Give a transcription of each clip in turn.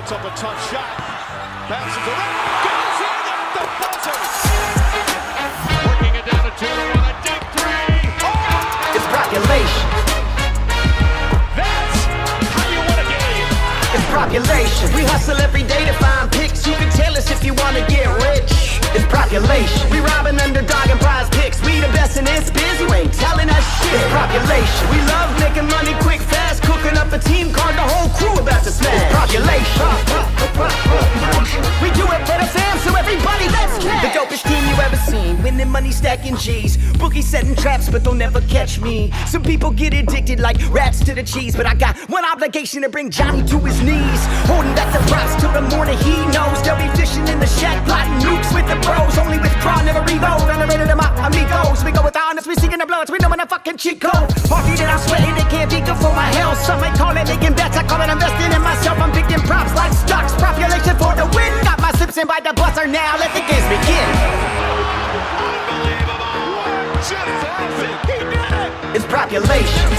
Puts up a tough shot. Bounces around. Goes in at the buzzer. Working it down to 2-1. A deep three. Oh! It's population. That's how you win a game. It's population. We hustle every day to find picks. You can tell us if you want to get rich. It's population. We robbing Underdog and PrizePicks. We the best in this biz. You ain't telling us shit. It's population. We love making money quick, fast. Cooking up a team card. The whole crew about to smash. It's population. We do it for the fam, so everybody let's cash. The dopest team you ever seen. Winning money, stacking G's. Bookie setting traps, but they'll never catch me. Some people get addicted like rats to the cheese, but I got one obligation to bring Johnny to his knees. Holding back the props till the morning he knows. They'll be fishing in the shack, plotting nukes with the bros. Only withdraw, never reload. Underrated them out, amigos. We go with honest, we seeking the bloods. We know when a fucking cheat code. Party that I'm sweating, they can't be good for my health. Some may call it making bets, I call it investing in myself. I'm picking props like stocks. Population for the win. Got my sips in by the buzzer now. Let the games begin. Unbelievable. Just perfect. He did it. It's population.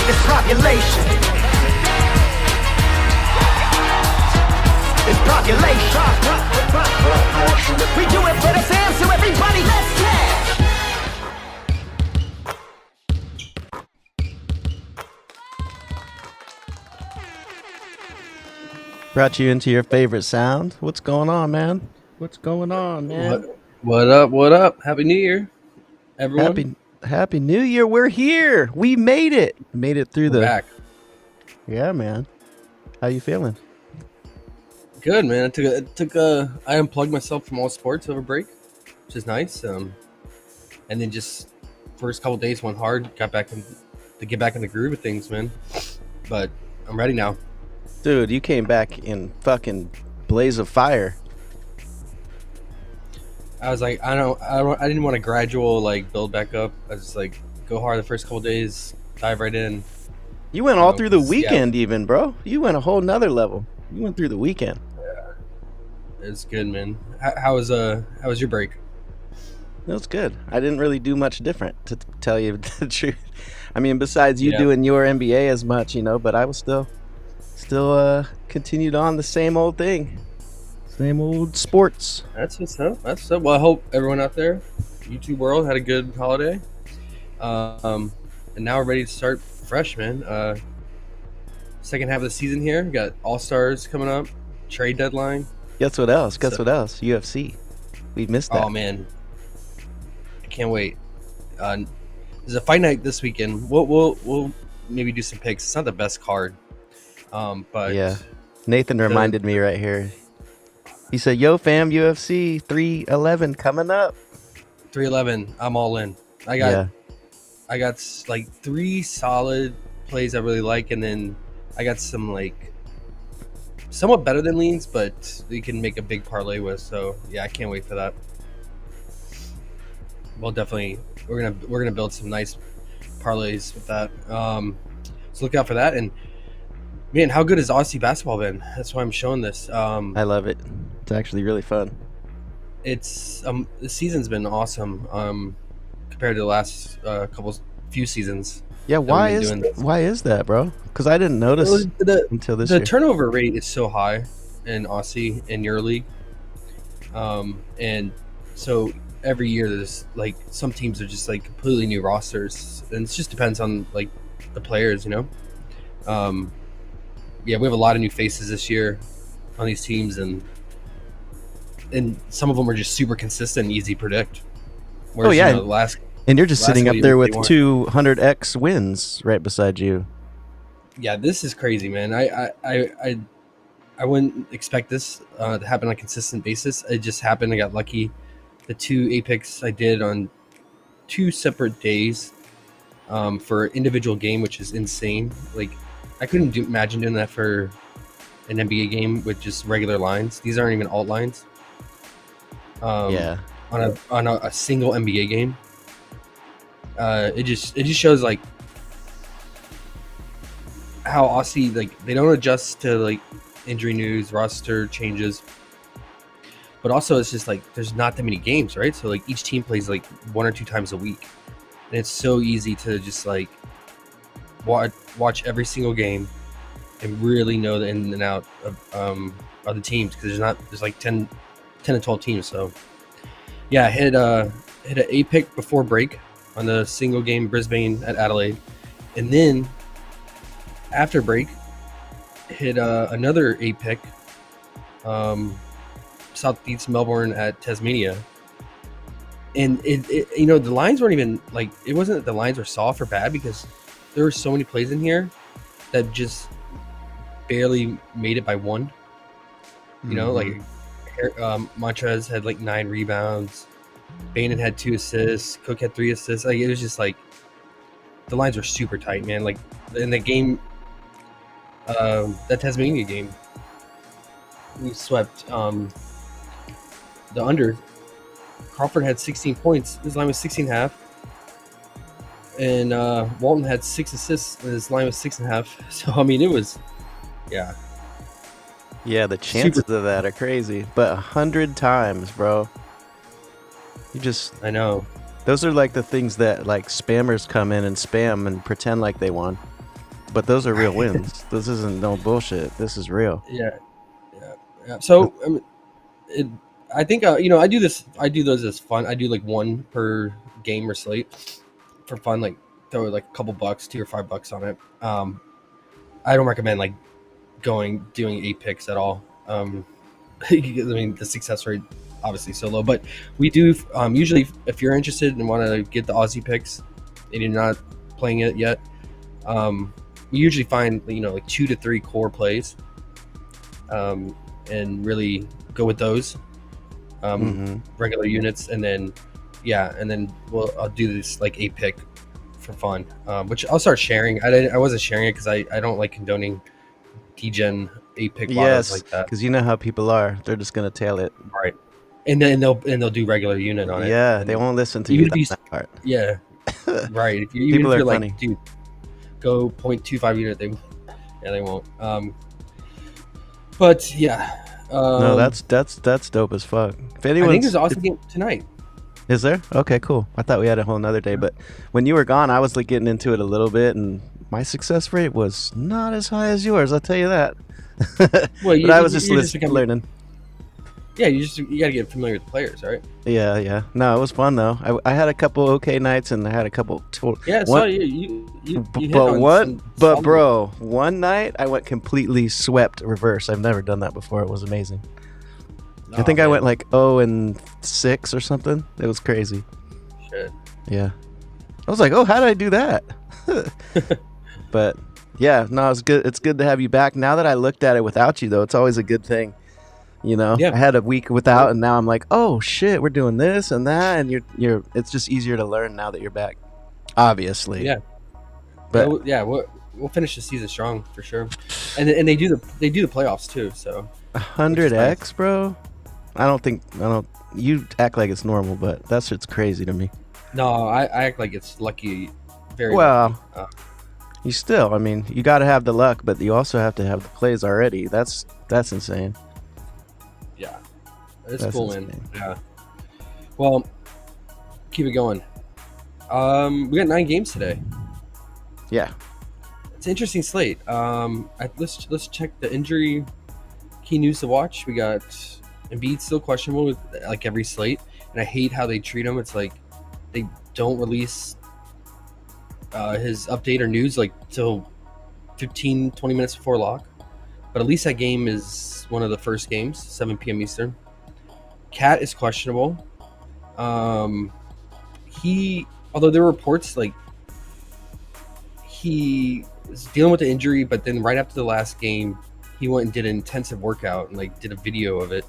It's population. It's population. We do it for the fam, so everybody let's cash. Brought you into your favorite sound. What's going on, man? What's going on, man? What up? What up? Happy New Year, everyone. Happy New Year. We're here. We made it. Made it through We're the back. Yeah, man. How you feeling? Good, man. I unplugged myself from all sports over break, which is nice. And then just first couple days went hard. Got back to get back in the groove of things, man. But I'm ready now. Dude, you came back in fucking blaze of fire. I was like, I didn't want a gradual like build back up. I was just like, go hard the first couple days, dive right in. You went all through the weekend even, bro. You went a whole nother level. You went through the weekend. Yeah. It's good, man. How was your break? It was good. I didn't really do much different, to tell you the truth. I mean, besides you doing your NBA as much, but I was still continued on the same old thing. Same old sports. That's what's up. That's what's up. Well, I hope everyone out there, YouTube world, had a good holiday. And now we're ready to start fresh, man. Second half of the season here. We got All-Stars coming up. Trade deadline. Guess what else? What else? UFC. We missed that. Oh, man. I can't wait. There's a fight night this weekend. We'll maybe do some picks. It's not the best card. But yeah, Nathan reminded me right here. He said, "Yo, fam, UFC 311 coming up." 311. I'm all in. I got like 3 solid plays I really like, and then I got some like somewhat better than leans, but you can make a big parlay with. So yeah, I can't wait for that. Well, definitely, we're gonna build some nice parlays with that. So look out for that. And man, how good has Aussie basketball been? That's why I'm showing this. I love it. It's actually really fun. It's the season's been awesome compared to the last few seasons. Yeah, why is that, bro? Because I didn't notice until this year. The turnover rate is so high in Aussie in EuroLeague, and so every year there's like some teams are just like completely new rosters, and it just depends on like the players, Yeah, we have a lot of new faces this year on these teams, and some of them are just super consistent and easy to predict. Whereas, and you're just sitting up there with 200x wins right beside you. Yeah, this is crazy, man. I wouldn't expect this to happen on a consistent basis. It just happened. I got lucky. The 2 Apex I did on 2 separate days for individual game, which is insane. Like, I couldn't imagine doing that for an NBA game with just regular lines. These aren't even alt lines. On a single NBA game. It just shows like how Aussie, like, they don't adjust to like injury news, roster changes. But also it's just like there's not that many games, right? So like each team plays like 1 or 2 times a week. And it's so easy to just like watch every single game and really know the in and out of the teams, because there's like 10 to 12 teams. So yeah, hit an 8 pick before break on the single game Brisbane at Adelaide, and then after break hit another 8 pick Southeast Melbourne at Tasmania. And it the lines weren't even like, it wasn't that the lines were soft or bad, because there were so many plays in here that just barely made it by one. Like Montrez had like 9 rebounds, Bainan had 2 assists, Cook had 3 assists. Like, it was just like the lines were super tight, man. Like in the game, that Tasmania game, we swept the under. Crawford had 16 points. His line was 16.5. And Walton had 6 assists, and his line was 6.5. So, I mean, it was, yeah. Yeah, the chances of that are crazy. But 100 times, bro. I know. Those are like the things that like spammers come in and spam and pretend like they won. But those are real wins. This isn't no bullshit. This is real. Yeah. So, I think I do this. I do those as fun. I do like one per game or slate for fun. Like throw like a couple bucks, $2 or $5 on it. I don't recommend like doing 8 picks at all. I mean, the success rate obviously so low. But we do usually, if you're interested and want to get the Aussie picks and you're not playing it yet, we usually find like 2 to 3 core plays, and really go with those. Regular units, and then I'll do this like 8 pick for fun, which I'll start sharing. I wasn't sharing it because I don't like condoning degen 8 pick models like that, because you know how people are. They're just gonna tail it, right? And then they'll do regular unit on it. Yeah, they won't listen to you on that part. Yeah, right. Even People if are you're funny. like, dude, go 0.25 unit, they won't. But yeah. No, that's dope as fuck. If anyone, I think there's an awesome game tonight. Is there? Okay, cool. I thought we had a whole nother day, but when you were gone, I was like getting into it a little bit, and my success rate was not as high as yours. I'll tell you that. Well, but I was just learning. Yeah, you got to get familiar with the players, right? Yeah. No, it was fun though. I had a couple okay nights, and I had a couple. Yeah, so you hit but on what? some But solid- bro, one night I went completely swept reverse. I've never done that before. It was amazing. I think I went like 0-6 or something. It was crazy. Shit. Yeah. I was like, oh, how did I do that? But yeah, no, it's good. It's good to have you back. Now that I looked at it without you, though, it's always a good thing. Yeah. I had a week without, and now I'm like, oh shit, we're doing this and that, and you're. It's just easier to learn now that you're back. Obviously. Yeah. But yeah, we'll finish the season strong for sure, and they do the playoffs too. So 100x, bro. I don't. You act like it's normal, but that shit's crazy to me. No, I act like it's lucky. Very well. lucky. You still, I mean, you got to have the luck, but you also have to have the plays already. That's insane. Yeah, it's That's cool, insane. man. Yeah. Well, keep it going. We got 9 games today. Yeah. It's an interesting slate. Let's check the injury key news to watch. We got Embiid still questionable with like every slate, and I hate how they treat him. It's like they don't release his update or news like till 15-20 minutes before lock, but at least that game is one of the first games, 7 p.m. Eastern. Cat is questionable. Although there were reports like he was dealing with the injury, but then right after the last game he went and did an intensive workout and like did a video of it,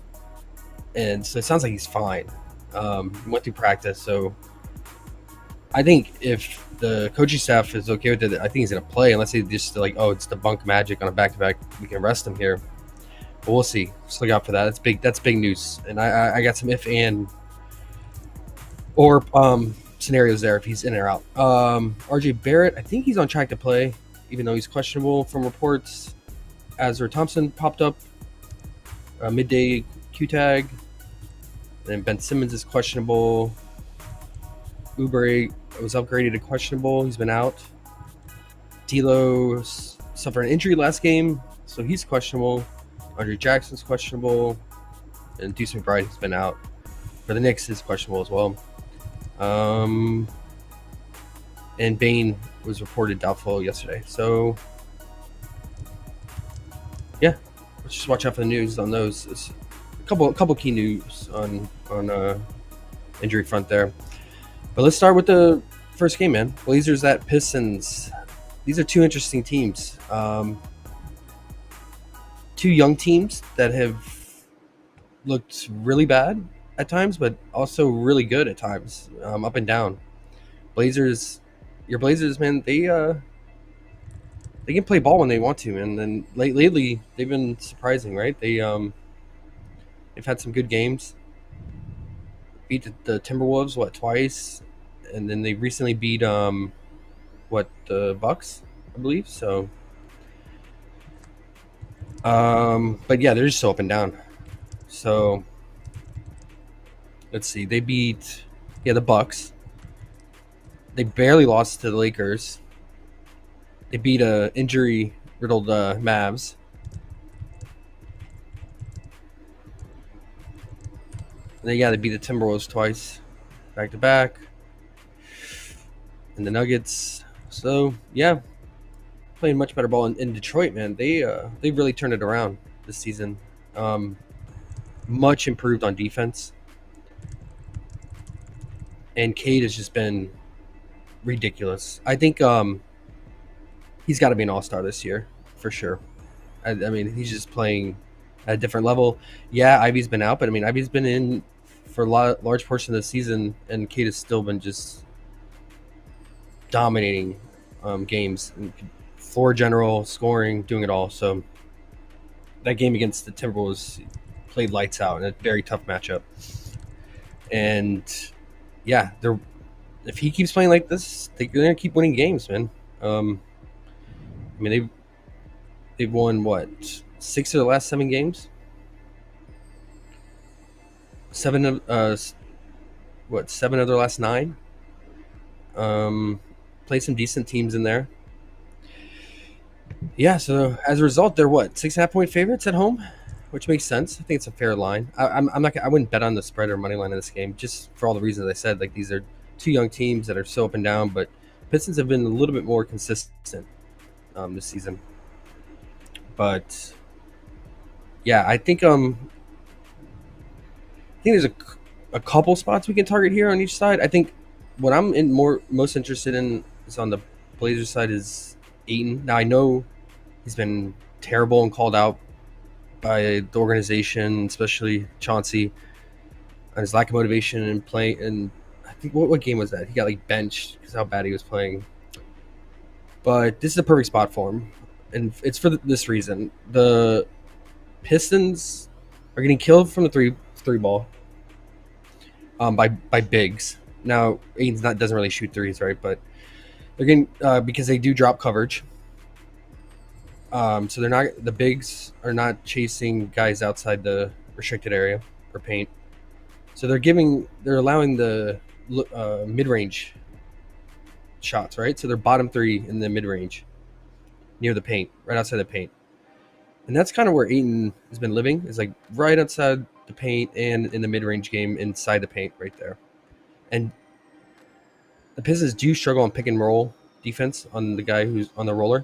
and so it sounds like he's fine. Went through practice, so I think if the coaching staff is okay with it, I think he's going to play, unless they just like, oh, it's debunk magic on a back-to-back. We can rest him here. But we'll see. Just look out for that. That's big news. And I got some if and or scenarios there if he's in or out. RJ Barrett, I think he's on track to play, even though he's questionable from reports. Azra Thompson popped up. Midday Q-tag. Then Ben Simmons is questionable. Oubre was upgraded to questionable. He's been out. D'Lo suffered an injury last game, so he's questionable. Andre Jackson's questionable, and Deuce McBride has been out. For the Knicks, is questionable as well. And Bane was reported doubtful yesterday. So, yeah, let's just watch out for the news on those. It's a couple key news on injury front there. But let's start with the first game, man. Blazers at Pistons. These are two interesting teams. Two young teams that have looked really bad at times, but also really good at times, up and down. Your Blazers, man, they can play ball when they want to, man. And lately, they've been surprising, right? They've had some good games. Beat the Timberwolves twice, and then they recently beat the Bucks, I believe. So, but yeah, they're just so up and down. So let's see. They beat the Bucks. They barely lost to the Lakers. They beat a injury-riddled Mavs. And then, they beat the Timberwolves twice, back-to-back. And the Nuggets. So, yeah, playing much better ball in Detroit, man. They really turned it around this season. Much improved on defense. And Cade has just been ridiculous. I think he's got to be an all-star this year for sure. I mean, he's just playing at a different level. Yeah, Ivy's been out, but I mean, Ivy's been in for a large portion of the season, and Cade has still been just dominating games, floor general, scoring, doing it all. So that game against the Timberwolves played lights out in a very tough matchup. And yeah, if he keeps playing like this, they're gonna keep winning games, man. I mean, they've won 6 of the last 7 games. 7 of their last 9. Play some decent teams in there. Yeah, so as a result, they're 6.5-point favorites at home, which makes sense. I think it's a fair line. I wouldn't bet on the spread or money line in this game, just for all the reasons I said. Like, these are two young teams that are so up and down, but Pistons have been a little bit more consistent this season. But yeah, I think there's a couple spots we can target here on each side. I think what I'm most interested in is on the Blazers side is Ayton. Now, I know he's been terrible and called out by the organization, especially Chauncey, on his lack of motivation and play. And I think what game was that? He got benched because how bad he was playing. But this is a perfect spot for him, and it's for this reason: the Pistons are getting killed from the three ball by bigs. Now, Ayton's doesn't really shoot threes, right? But they're getting because they do drop coverage. So the bigs are not chasing guys outside the restricted area or paint. So they're allowing the mid-range shots, right? So they're bottom 3 in the mid-range, near the paint, right outside the paint. And that's kind of where Ayton has been living, is right outside the paint and in the mid-range game inside the paint right there. And the Pistons do struggle on pick and roll defense on the guy who's on the roller.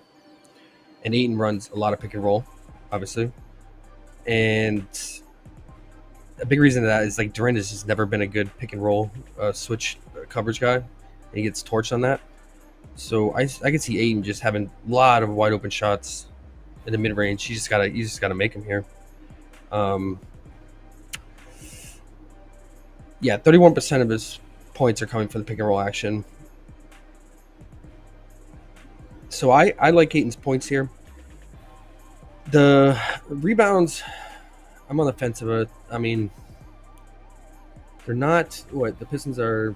And Ayton runs a lot of pick and roll, obviously. And a big reason to that is Durant has just never been a good pick and roll switch coverage guy. And he gets torched on that. So I could see Ayton just having a lot of wide open shots in the mid range. You just gotta make them here. 31% of his points are coming from the pick and roll action. So I like Ayton's points here. The rebounds, I'm on the fence of it. I mean, they're not the Pistons are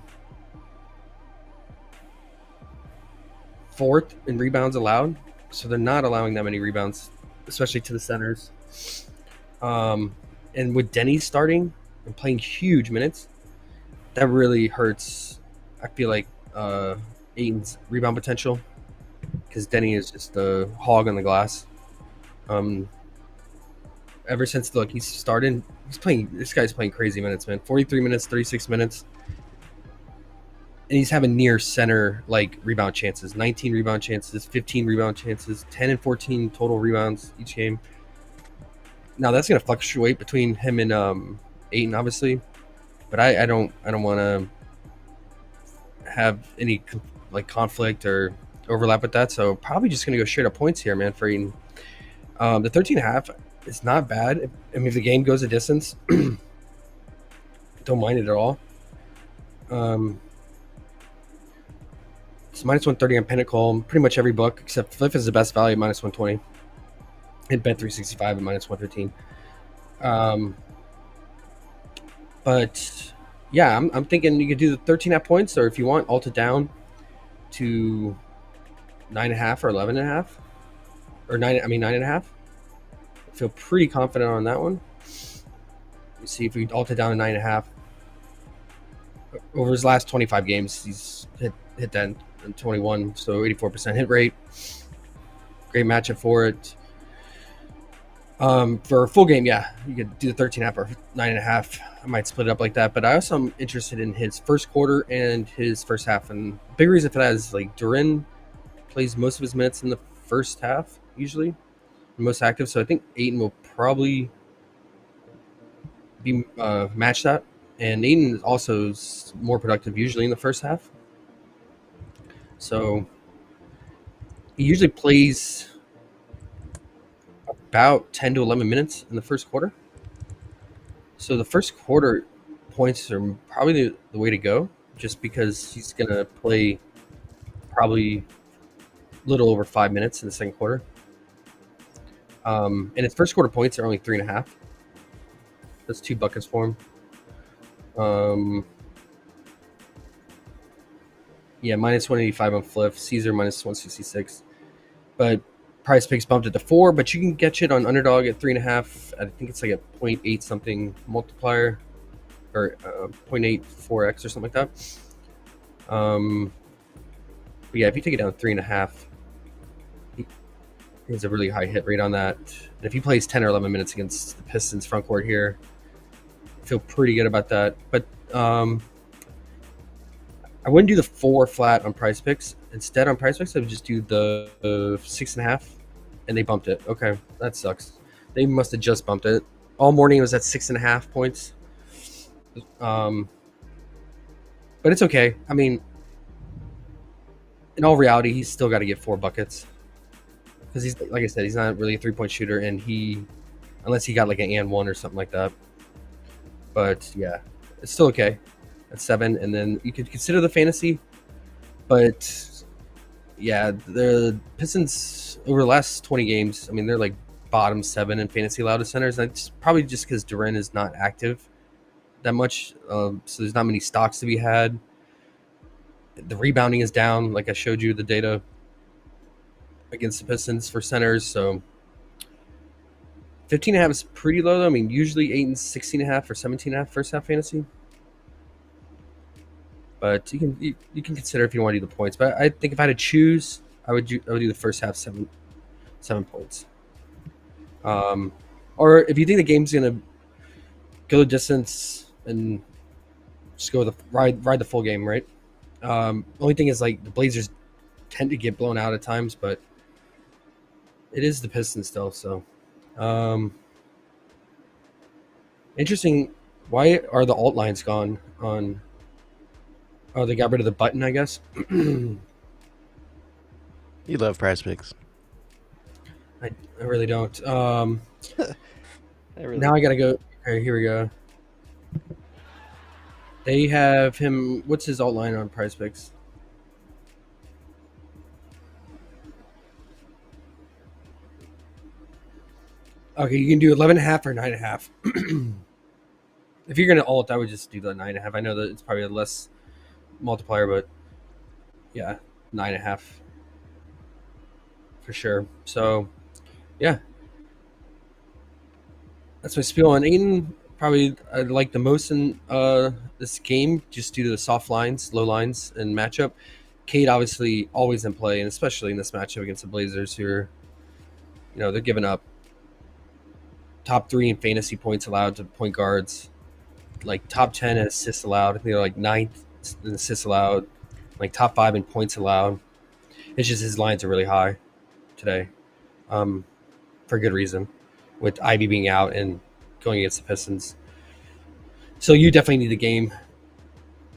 4th in rebounds allowed, so they're not allowing that many rebounds, especially to the centers. And with Denny starting and playing huge minutes, that really hurts. I feel like Ayton's rebound potential, because Denny is just a hog on the glass. Ever since he's started, this guy's playing crazy minutes, man. 43 minutes, 36 minutes. And he's having near center like rebound chances, 19 rebound chances, 15 rebound chances, 10 and 14 total rebounds each game. Now that's going to fluctuate between him and Ayton, obviously, but I don't want to have any like conflict or overlap with that. So probably just going to go straight up points here, man, for Ayton. The 13.5 is not bad. I mean, if the game goes a distance, don't mind it at all. It's minus 130 on Pinnacle. Pretty much every book except Fliff is the best value at minus 120. And Bet 365 at minus 115. But yeah, I'm thinking you could do the 13.5 points, or if you want, alt it down to 9.5 or 11.5, or 9.5. I feel pretty confident on that one. Let's see if we alt it down to 9.5. Over his last 25 games, he's hit that in 21, so 84% hit rate. Great matchup for it. For a full game, yeah, you could do the 13.5 or 9.5. I might split it up like that, but I also am interested in his first quarter and his first half. And the big reason for that is like Duren plays most of his minutes in the first half, usually, most active. So I think Ayton will probably be match that. And Ayton is also more productive usually in the first half. So he usually plays about 10 to 11 minutes in the first quarter. So the first quarter points are probably the way to go, just because he's going to play probably a little over 5 minutes in the second quarter. And his first quarter points are only 3.5. That's 2 buckets for him. Yeah, minus 185 on Fliff. Caesar minus 166. But PrizePicks bumped it to 4, but you can get it on Underdog at 3.5. I think it's like a 0.8 something multiplier, or 0.84x or something like that. But yeah, if you take it down to 3.5, he has a really high hit rate on that. And if he plays 10 or 11 minutes against the Pistons front court here, I feel pretty good about that. But I wouldn't do the 4 flat on PrizePicks. Instead, on PrizePicks, I would just do the 6.5, and they bumped it. Okay, that sucks. They must have just bumped it. All morning it was at 6.5 points. But it's okay. I mean, in all reality, he's still got to get 4 buckets. Because he's, like I said, he's not really a 3-point shooter, and unless he got like an and 1 or something like that. But yeah, it's still okay at 7, and then you could consider the fantasy. But yeah, the Pistons over the last 20 games, I mean, they're like bottom 7 in fantasy allowed to centers. And it's probably just because Duren is not active that much, so there's not many stocks to be had. The rebounding is down, like I showed you the data against the Pistons for centers. So 15.5 is pretty low though. I mean, usually Ayton's 16.5 or 17.5 first half fantasy. But you can consider if you want to do the points. But I think if I had to choose, I would do the first half 7 points. Or if you think the game's gonna go the distance and just go with ride the full game, right? Only thing is like the Blazers tend to get blown out at times, but it is the Pistons still. So interesting. Why are the alt lines gone on? Oh, they got rid of the button, I guess. You love PrizePicks. I really don't. I Now I gotta go. Okay, here we go. They have him. What's his alt line on PrizePicks? Okay, you can do 11.5 or 9.5. If you're gonna alt, I would just do the 9.5. I know that it's probably a less multiplier, but yeah, 9.5 for sure. So yeah, that's my spiel on Ayton. Probably I like the most in this game, just due to the soft lines, low lines, and matchup. Cade obviously always in play, and especially in this matchup against the Blazers, who are, they're giving up top 3 in fantasy points allowed to point guards, like top 10 in assists allowed. They're like 9th in assists allowed, like top 5 in points allowed. It's just his lines are really high today, for good reason, with Ivy being out and going against the Pistons. So you definitely need the game.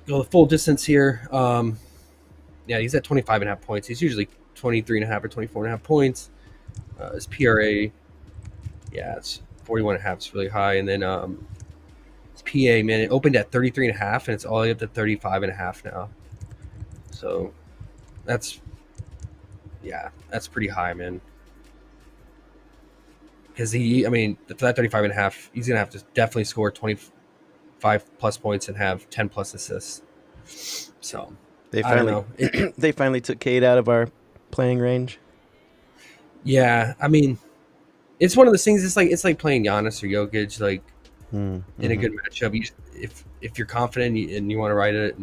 Go the full distance here. Yeah, he's at 25.5 points. He's usually 23.5 or 24.5 points. His PRA, it's 41.5. It's really high. And then his PA, man, it opened at 33.5, and it's all the way up to 35.5 now. So that's pretty high, man. Because for that 35.5, he's gonna have to definitely score 25 plus points and have 10 plus assists. So they finally took Cade out of our playing range. Yeah, it's one of those things. It's like playing Giannis or Jokic, like in a good matchup. If you're confident and you want to ride it,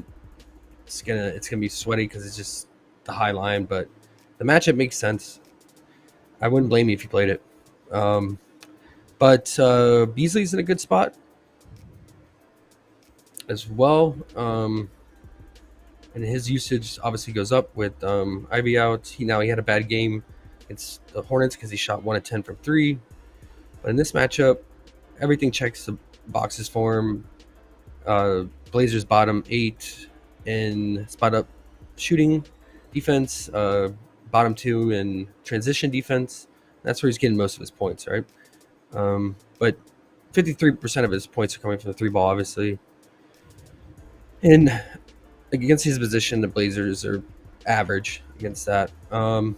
it's gonna be sweaty because it's just the high line. But the matchup makes sense. I wouldn't blame you if you played it. But Beasley's in a good spot as well. And his usage obviously goes up with Ivy out. He had a bad game against the Hornets because he shot 1 of 10 from 3. But in this matchup, everything checks the boxes for him. Blazers bottom 8 in spot up shooting defense, bottom 2 in transition defense. That's where he's getting most of his points, right? But 53% of his points are coming from the 3 ball, obviously. And against his position, the Blazers are average against that. Only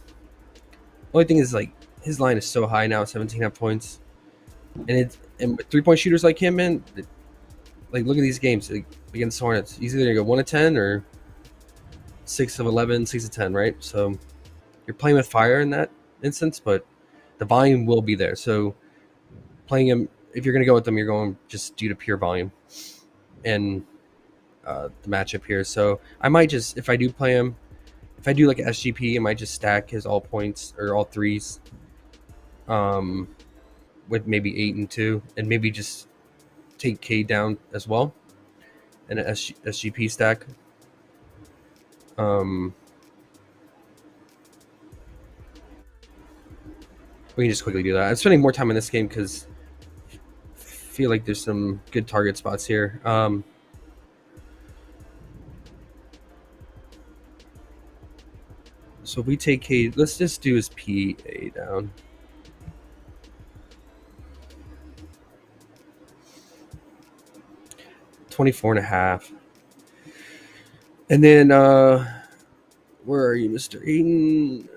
thing is, like, his line is so high now, 17.5 points. And with 3-point shooters like him, man, like, look at these games against Hornets. He's either going to go 1 of 10 or 6 of 11, 6 of 10, right? So you're playing with fire in that instance, but the volume will be there. So playing him, if you're going to go with him, you're going just due to pure volume and the matchup here. So I might just, if I do play him, if I do like an SGP, I might just stack his all points or all threes with maybe 8 and 2, and maybe just take K down as well in an SGP stack. We can just quickly do that. I'm spending more time in this game because I feel like there's some good target spots here. So if we take K, let's just do his PA down. $24.5. And then where are you, Mr. Aiden?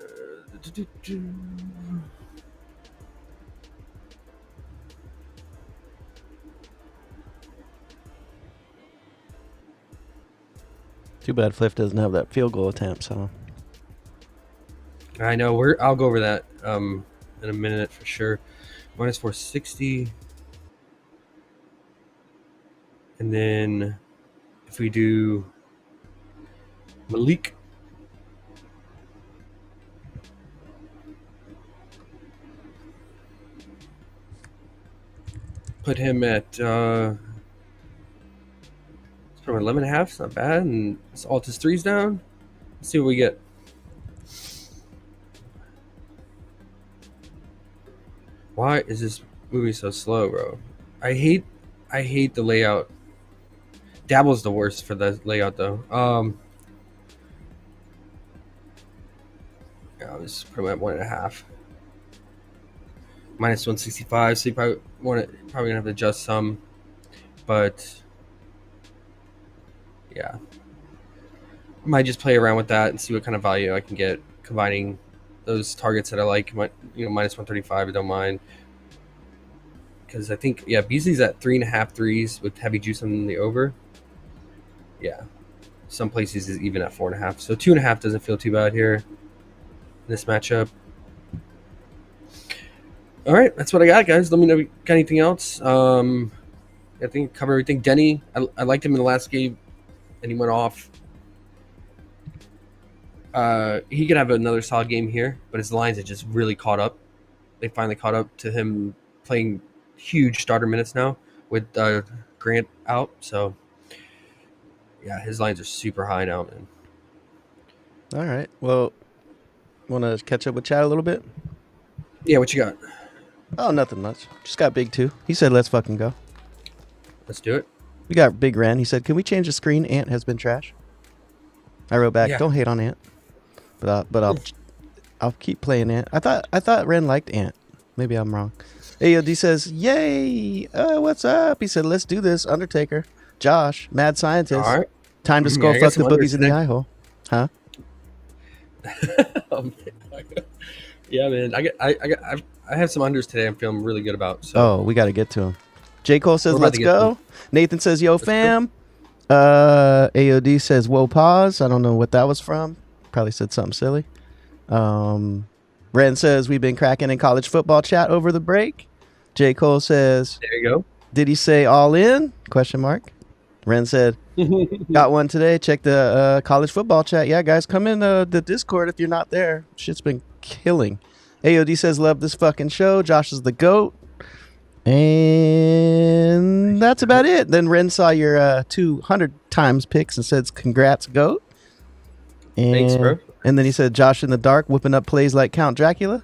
Too bad Fliff doesn't have that field goal attempt, so. I know. I'll go over that in a minute for sure. Minus 460. And then if we do Malik. Put him at it's from 11.5. It's not bad. And let's alt his threes down. Let's see what we get. Why is this movie so slow, bro? I hate the layout. Dabble's the worst for the layout, though. I'll just put him at 1.5. Minus 165. So you probably gonna have to adjust some, but yeah, I might just play around with that and see what kind of value I can get combining those targets that I like. Minus 135. I don't mind, because I think Beasley's at 3.5 threes with heavy juice on the over. Yeah, some places is even at 4.5. So 2.5 doesn't feel too bad here in this matchup. All right, that's what I got, guys. Let me know if you got anything else. I think cover everything. Denny, I liked him in the last game, and he went off. He could have another solid game here, but his lines have just really caught up. They finally caught up to him playing huge starter minutes now with Grant out. So, yeah, his lines are super high now, man. All right. Well, want to catch up with Chad a little bit? Yeah, what you got? Oh, nothing much. Just got Big 2. He said, let's fucking go. Let's do it. We got Big Ren. He said, can we change the screen? Ant has been trash. I wrote back, don't hate on Ant. But I'll keep playing Ant. I thought Ren liked Ant. Maybe I'm wrong. AOD says, yay! What's up? He said, let's do this. Undertaker. Josh, mad scientist. All right. Time to skull fuck the boogies in the eye hole. Huh? Oh, man. Yeah, man. I have some unders today I'm feeling really good about. So. Oh, we got to get to him. J. Cole says, let's go. Nathan says, yo, fam. AOD says, whoa, pause. I don't know what that was from. Probably said something silly. Ren says, we've been cracking in college football chat over the break. J. Cole says, there you go. Did he say all in? Question mark. Ren said, got one today. Check the college football chat. Yeah, guys, come in the Discord if you're not there. Shit's been killing. AOD says, love this fucking show. Josh is the GOAT. And that's about it. Then Ren saw your 200 times picks and says, congrats, GOAT. And, thanks, bro. And then he said, Josh in the dark, whipping up plays like Count Dracula.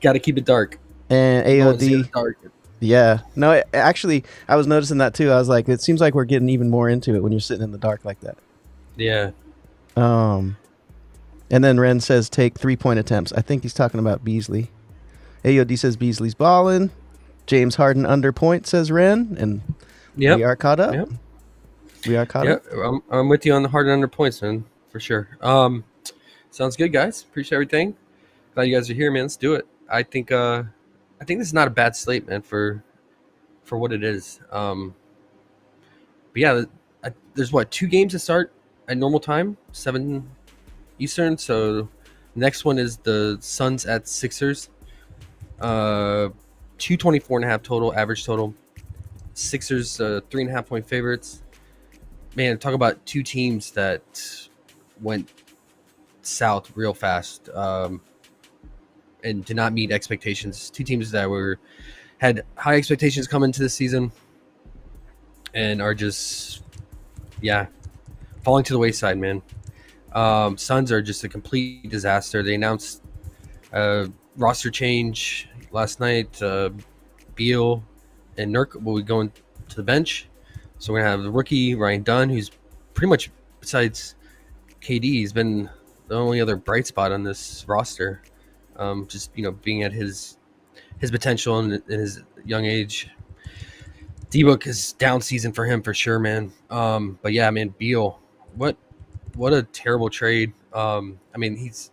Got to keep it dark. And AOD. Yeah. No, actually, I was noticing that too. I was like, it seems like we're getting even more into it when you're sitting in the dark like that. Yeah. And then Ren says, take 3-point attempts. I think he's talking about Beasley. AOD says Beasley's balling. James Harden under point, says Ren. And we are caught up. Yep. We are caught up. I'm with you on the Harden under points, man, for sure. Sounds good, guys. Appreciate everything. Glad you guys are here, man. Let's do it. I think this is not a bad slate, man, for what it is. But yeah, there's 2 games to start at normal time, 7 Eastern. So next one is the Suns at Sixers. 224.5 total, average total. Sixers 3.5 point favorites. Man, talk about 2 teams that went south real fast and did not meet expectations. 2 teams that had high expectations come into this season and are just falling to the wayside, man. Suns are just a complete disaster. They announced roster change last night. Beal and Nurk will be going to the bench. So we're going to have the rookie, Ryan Dunn, who's pretty much, besides KD, he's been the only other bright spot on this roster. Just, being at his potential and in his young age. D-Book is down season for him for sure, man. But yeah, man, Beal, what a terrible trade. He's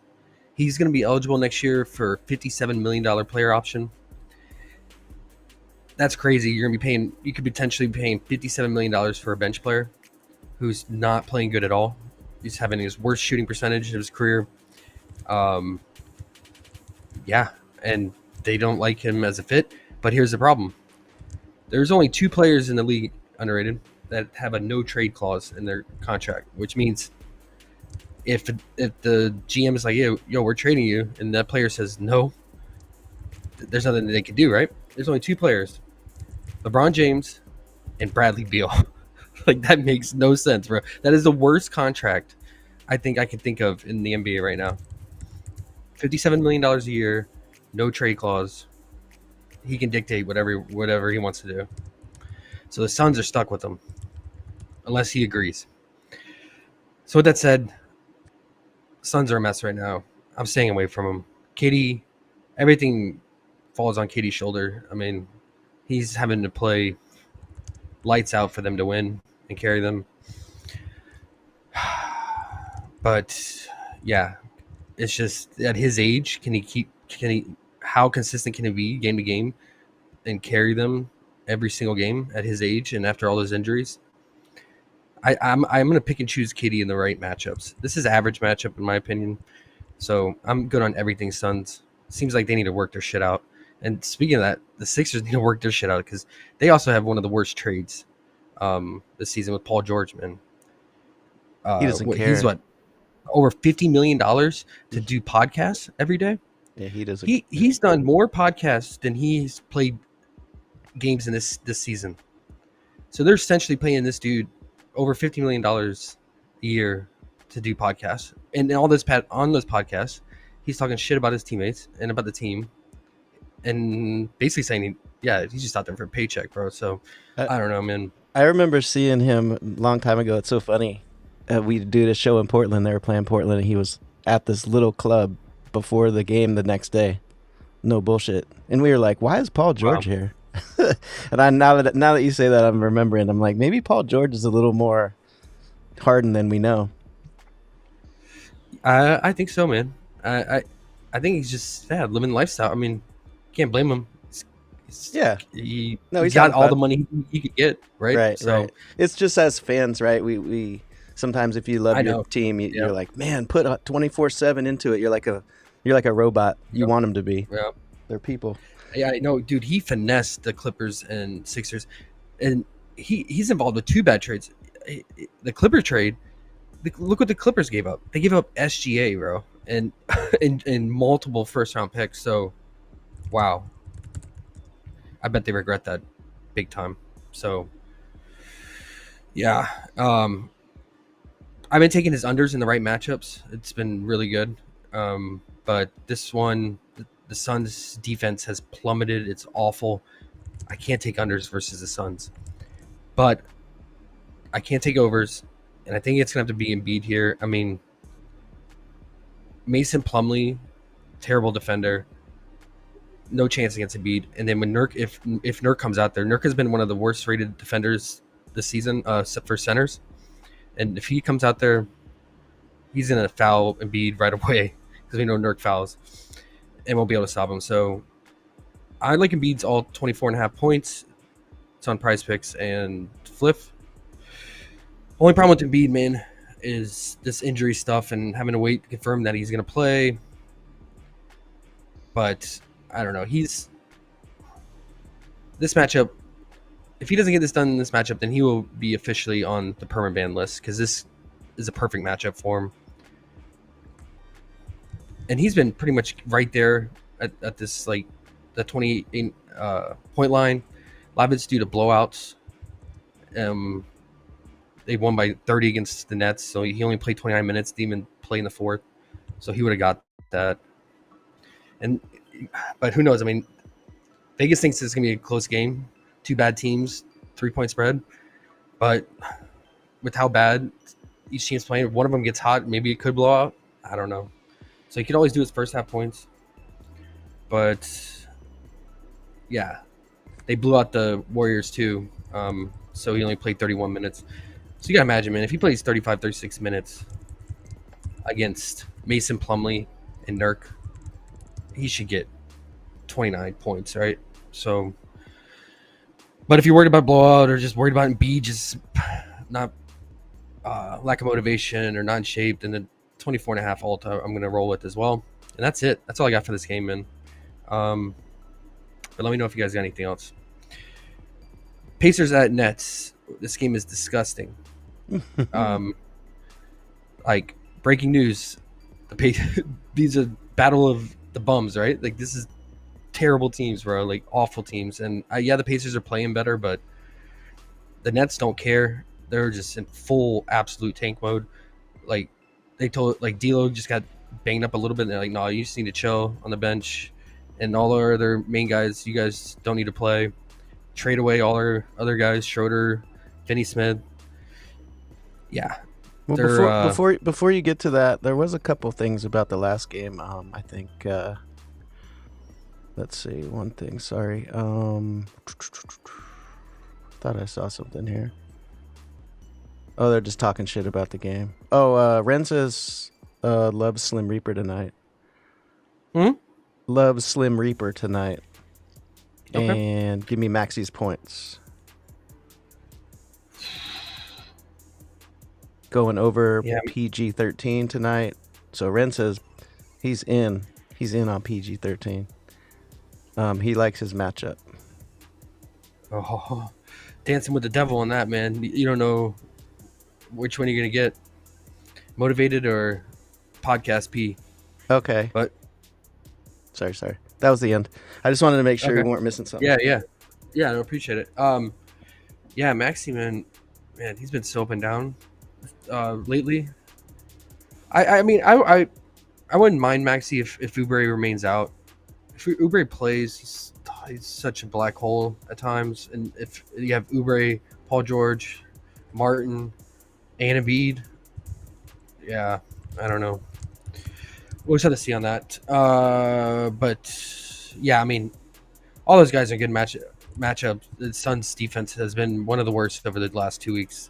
going to be eligible next year for $57 million player option. That's crazy. You could potentially be paying $57 million for a bench player who's not playing good at all. He's having his worst shooting percentage of his career. And they don't like him as a fit. But here's the problem. There's only 2 players in the league, underrated, that have a no trade clause in their contract, which means if the GM is like, yo, we're trading you, and that player says no, there's nothing they can do, right? There's only 2 players, LeBron James and Bradley Beal. Like, that makes no sense, bro. That is the worst contract I think I can think of in the NBA right now. $57 million a year, no trade clause. He can dictate whatever he wants to do. So the Suns are stuck with him, unless he agrees. So with that said, Suns are a mess right now. I'm staying away from him. KD, everything falls on KD's shoulder. I mean, he's having to play lights out for them to win and carry them. But yeah, it's just at his age, how consistent can he be game to game and carry them every single game at his age and after all those injuries? I'm going to pick and choose KD in the right matchups. This is average matchup in my opinion. So I'm good on everything Suns. Seems like they need to work their shit out. And speaking of that, the Sixers need to work their shit out because they also have one of the worst trades this season with Paul George, man. He doesn't care. He's over $50 million to do podcasts every day. Yeah, he doesn't. He's done more podcasts than he's played games in this season. So they're essentially paying this dude over $50 million a year to do podcasts, and on those podcasts, he's talking shit about his teammates and about the team, and basically saying, he's just out there for a paycheck, bro. So I don't know, man. I remember seeing him a long time ago. It's so funny. We did a show in Portland. They were playing Portland, and he was at this little club before the game the next day. No bullshit. And we were like, "Why is Paul George here?" And now that you say that, I'm remembering. I'm like, maybe Paul George is a little more hardened than we know. I think so, man. I think he's just living the lifestyle. I mean, can't blame him. He's got all the money he could get, right? Right. It's just as fans, right? We sometimes if you love your team, you're like, man, put 24/7 into it. You're like a robot. You want them to be. Yeah, they're people. Yeah, I know, dude. He finessed the Clippers and Sixers, and he's involved with 2 bad trades. The Clipper trade. Look what the Clippers gave up. They gave up SGA, bro, and multiple first-round picks. So, wow. I bet they regret that big time. So, yeah. I've been taking his unders in the right matchups. It's been really good. But this one, the Suns' defense has plummeted. It's awful. I can't take unders versus the Suns. But I can't take overs. And I think it's going to have to be Embiid here. I mean, Mason Plumlee, terrible defender. No chance against Embiid. And then when Nurk, if Nurk comes out there, Nurk has been one of the worst rated defenders this season for centers. And if he comes out there, he's going to foul Embiid right away because we know Nurk fouls and won't be able to stop him. So I like Embiid's all 24.5 points. It's on PrizePicks and Fliff. Only problem with Embiid, man, is this injury stuff and having to wait to confirm that he's going to play. But I don't know. This matchup, if he doesn't get this done in this matchup, then he will be officially on the permanent ban list because this is a perfect matchup for him. And he's been pretty much right there at this, like, the 28 point line. A lot of it's due to blowouts. They won by 30 against the Nets, so he only played 29 minutes, didn't even play in the fourth. So he would have got that. But who knows? I mean, Vegas thinks it's going to be a close game. 2 bad teams, 3-point spread. But with how bad each team's playing, if one of them gets hot, maybe it could blow out. I don't know. So he could always do his first half points. But, yeah. They blew out the Warriors, too. So he only played 31 minutes. So you got to imagine, man, if he plays 35, 36 minutes against Mason Plumlee and Nurk, he should get 29 points, right? So, but if you're worried about blowout or just worried about Embiid, just not lack of motivation or not in shape, then the 24.5 all time I'm going to roll with as well. And that's it. That's all I got for this game, man. But let me know if you guys got anything else. Pacers at Nets. This game is disgusting. Like, breaking news. These are battle of the bums, right? Like, this is terrible teams, bro. Like, awful teams. And the Pacers are playing better, but the Nets don't care. They're just in full absolute tank mode. Like, they told, like, D'Lo just got banged up a little bit. And they're like, no, you just need to chill on the bench. And all our other main guys, you guys don't need to play. Trade away all our other guys, Schroeder, Finney Smith. Yeah. Well, before you get to that, there was a couple things about the last game. I think. Let's see. One thing. Sorry. Thought I saw something here. Oh, they're just talking shit about the game. Oh, Ren says loves Slim Reaper tonight. Loves Slim Reaper tonight. Okay. And give me Maxie's points. Going over PG-13 tonight. So Ren says he's in. He's in on PG-13. He likes his matchup. Oh, dancing with the devil on that, man. You don't know which one you're going to get. motivated or podcast P. Okay. But sorry. That was the end. I just wanted to make sure Okay. we weren't missing something. Yeah. I appreciate it. Yeah, Maxi, man, he's been so up and down lately. I mean, I wouldn't mind Maxi if Oubre remains out. If Oubre plays, he's such a black hole at times. And if you have Oubre, Paul George, Martin, and Embiid, yeah, I don't know. We'll just have to see on that. But yeah, I mean, all those guys are good matchup. The Suns defense has been one of the worst over the last 2 weeks.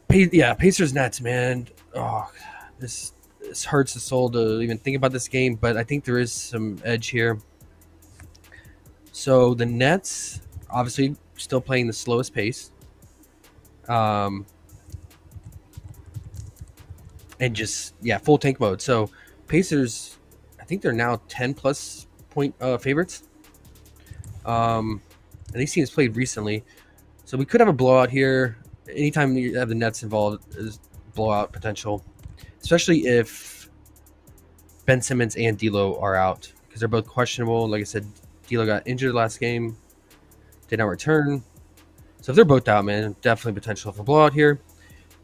Pacers Nets, man. Oh, this hurts the soul to even think about this game, but I think there is some edge here. So the Nets, obviously, still playing the slowest pace. And just, full tank mode. So Pacers, I think they're now 10-plus point favorites. And these teams played recently. So we could have a blowout here. Anytime you have the Nets involved is blowout potential, especially if Ben Simmons and D'Lo are out, because they're both questionable. Like I said, D'Lo got injured last game, did not return. So if they're both out, man, definitely potential for blowout here.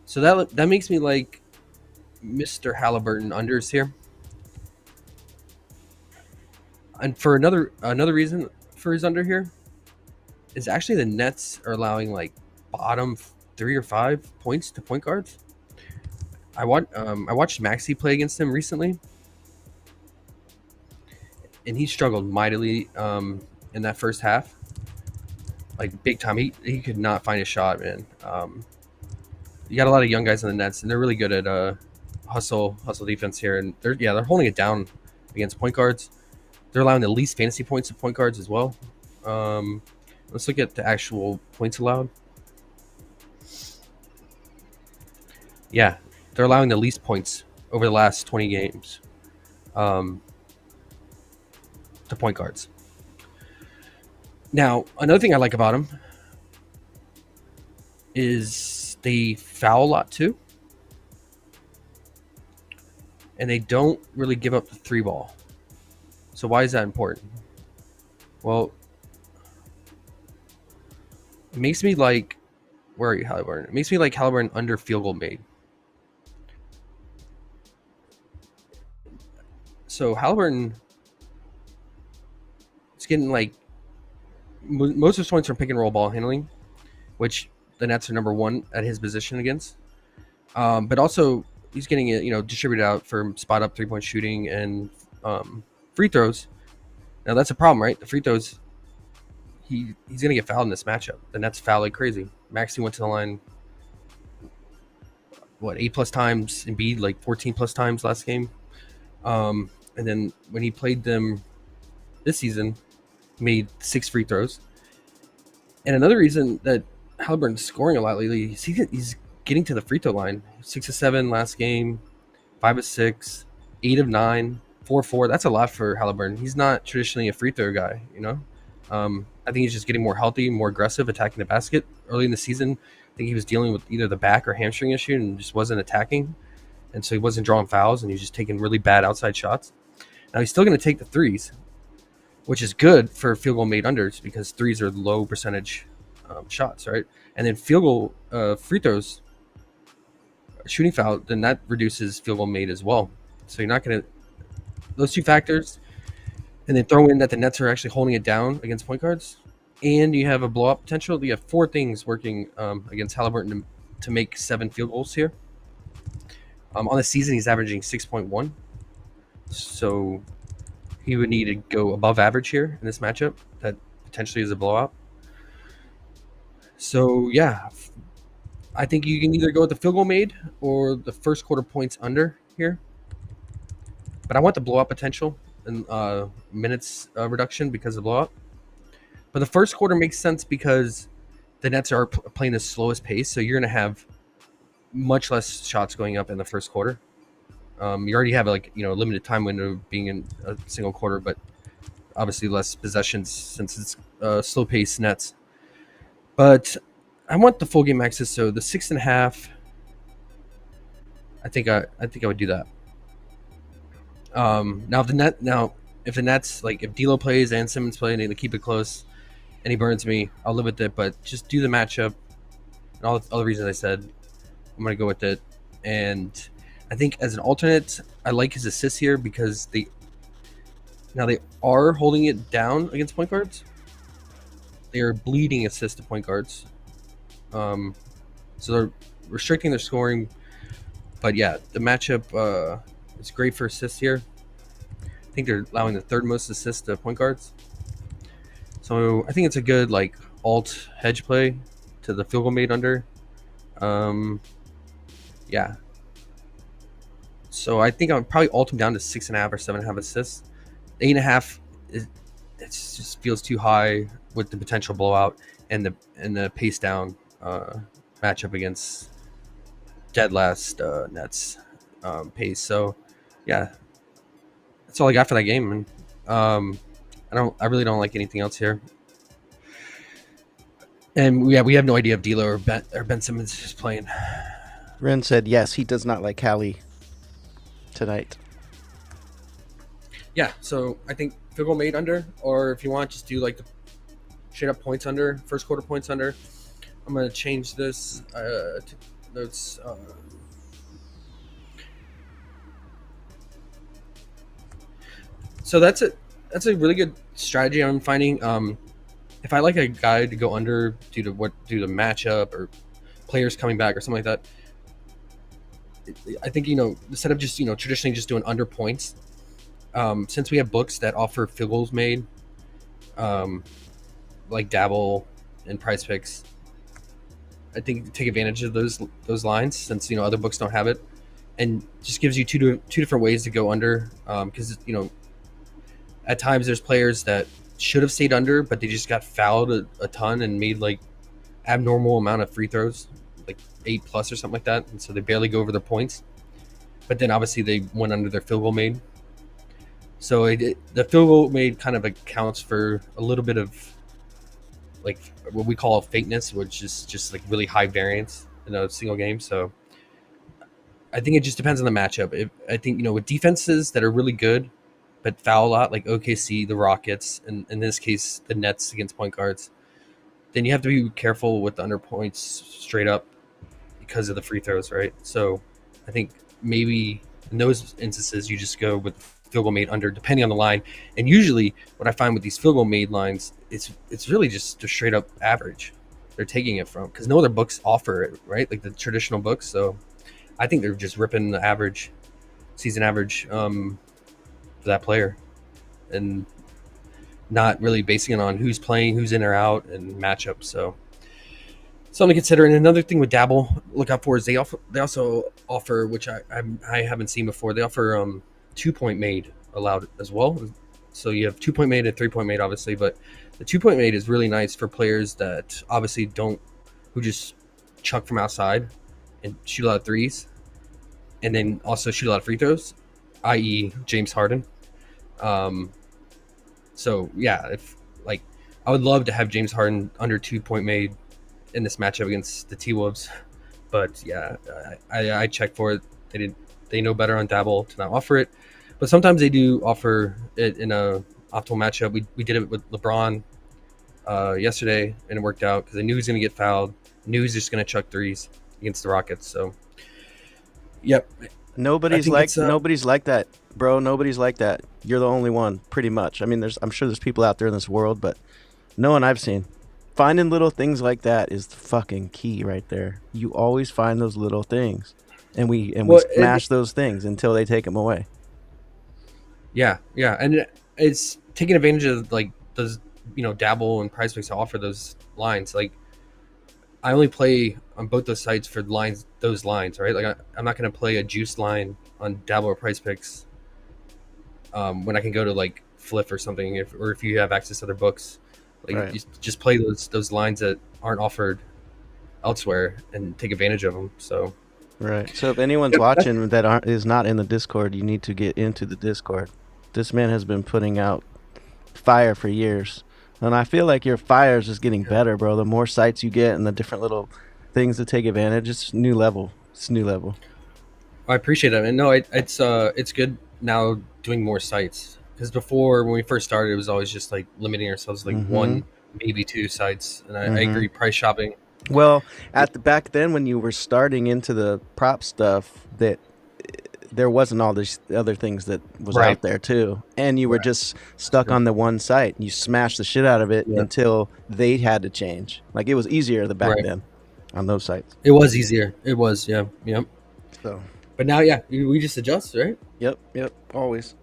So that makes me like Mr. Halliburton unders here. And for another reason for his under here is actually the Nets are allowing like bottom 3 or 5 points to point guards. I watched Maxey play against him recently, and he struggled mightily in that first half, like big time. He could not find a shot, man. You got a lot of young guys in the Nets, and they're really good at hustle defense here, and they're holding it down against point guards. They're allowing the least fantasy points to point guards as well. Let's look at the actual points allowed. Yeah, they're allowing the least points over the last 20 games to point guards. Now, another thing I like about them is they foul a lot too. And they don't really give up the 3 ball. So why is that important? Well, it makes me like, where are you, Halliburton? It makes me like Halliburton under field goal made. So Halliburton is getting like most of his points from pick and roll ball handling, which the Nets are number 1 at his position against. But also he's getting it, distributed out for spot up 3-point shooting and free throws. Now that's a problem, right? The free throws, he's gonna get fouled in this matchup. The Nets foul like crazy. Maxey went to the line 8+ times, Embiid like 14+ times last game. And then when he played them this season, he made 6 free throws. And another reason that Halliburton's scoring a lot lately is he's getting to the free throw line. 6 of 7 last game, 5 of 6, 8 of 9, 4 of 4. That's a lot for Halliburton. He's not traditionally a free throw guy, I think he's just getting more healthy, more aggressive, attacking the basket. Early in the season, I think he was dealing with either the back or hamstring issue and just wasn't attacking. And so he wasn't drawing fouls, and he was just taking really bad outside shots. Now he's still going to take the threes, which is good for field goal made unders because threes are low percentage shots, right? And then field goal free throws, shooting foul, then that reduces field goal made as well. So you're not going to – those 2 factors, and then throw in that the Nets are actually holding it down against point guards, and you have a blow-up potential. You have 4 things working against Halliburton to make 7 field goals here. On the season, he's averaging 6.1. So he would need to go above average here in this matchup. That potentially is a blowout. So, yeah, I think you can either go with the field goal made or the first quarter points under here. But I want the blowout potential and minutes reduction because of blowout. But the first quarter makes sense because the Nets are playing the slowest pace. So you're going to have much less shots going up in the first quarter. You already have a limited time window being in a single quarter, but obviously less possessions since it's slow pace Nets. But I want the full game access, so the 6.5 I think I would do that. Now if the Nets, like if D'Lo plays and Simmons play and they keep it close and he burns me, I'll live with it. But just do the matchup and all the reasons I said, I'm gonna go with it. And I think as an alternate, I like his assists here because they are holding it down against point guards. They are bleeding assists to point guards. So they're restricting their scoring. But yeah, the matchup is great for assists here. I think they're allowing the third most assists to point guards. So I think it's a good like alt hedge play to the field goal made under. Yeah. So I think I'll probably alt him down to 6.5 or 7.5 assists. 8.5 it just feels too high with the potential blowout and the pace down matchup against dead last Nets pace. So yeah, that's all I got for that game. And I really don't like anything else here. And we have no idea if D'Lo or Ben Simmons is playing. Ren said yes, he does not like Cali tonight. Yeah, so I think field goal made under, or if you want, just do like the straight up points under, first quarter points under. I'm gonna change this to notes. So that's it. That's a really good strategy I'm finding. If I like a guy to go under due to matchup or players coming back or something like that, I think instead of just traditionally just doing under points, since we have books that offer field goals made, like Dabble and PrizePicks, I think take advantage of those lines since other books don't have it, and just gives you two different ways to go under. Because at times there's players that should have stayed under, but they just got fouled a ton and made like abnormal amount of free throws, like 8+ or something like that, and so they barely go over their points. But then obviously they went under their field goal made. So the field goal made kind of accounts for a little bit of like what we call fakeness, which is just like really high variance in a single game. So I think it just depends on the matchup. I think with defenses that are really good but foul a lot, like OKC, the Rockets, and in this case the Nets against point guards, then you have to be careful with the under points straight up because of the free throws, right? So I think maybe in those instances you just go with field goal made under, depending on the line. And usually what I find with these field goal made lines, it's really just a straight up average they're taking it from, because no other books offer it, right? Like the traditional books. So I think they're just ripping the average, season average, for that player, and not really basing it on who's playing, who's in or out, and matchups. So something to consider. And another thing with Dabble, look out for is they also offer, which I haven't seen before. They offer 2-point made allowed as well. So you have 2-point made and 3-point made, obviously, but the 2-point made is really nice for players that obviously who just chuck from outside and shoot a lot of threes, and then also shoot a lot of free throws, i.e. James Harden. So yeah, I would love to have James Harden under 2-point made in this matchup against the T-Wolves, but yeah, I checked for it. They know better on Dabble to not offer it, but sometimes they do offer it in a optimal matchup. We did it with LeBron yesterday, and it worked out because I knew he was going to get fouled. Knew he was just going to chuck threes against the Rockets. So, yep. Nobody's like that, bro. Nobody's like that. You're the only one, pretty much. I mean, I'm sure there's people out there in this world, but no one I've seen. Finding little things like that is the fucking key right there. You always find those little things, and we smash those things until they take them away. Yeah, and it's taking advantage of like those, Dabble and PrizePicks offer those lines. Like, I only play on both those sites for those lines, right? Like, I'm not going to play a juice line on Dabble or PrizePicks when I can go to like Fliff or something, if you have access to other books. Like, right. You just play those lines that aren't offered elsewhere and take advantage of them. So, right. So if anyone's watching that is not in the Discord, you need to get into the Discord. This man has been putting out fire for years, and I feel like your fire is just getting better, bro. The more sites you get and the different little things to take advantage, it's new level. It's new level. I appreciate it. And no, it's good now doing more sites, because before when we first started, it was always just like limiting ourselves to like one, maybe two sites. And I agree, price shopping. Well, at the back then when you were starting into the prop stuff, that there wasn't all these other things that was out there too, and you were just stuck on the one site. You smashed the shit out of it until they had to change. Like it was easier the back then on those sites. It was easier. It was, yep. So, but now, we just adjust, right? Yep. Always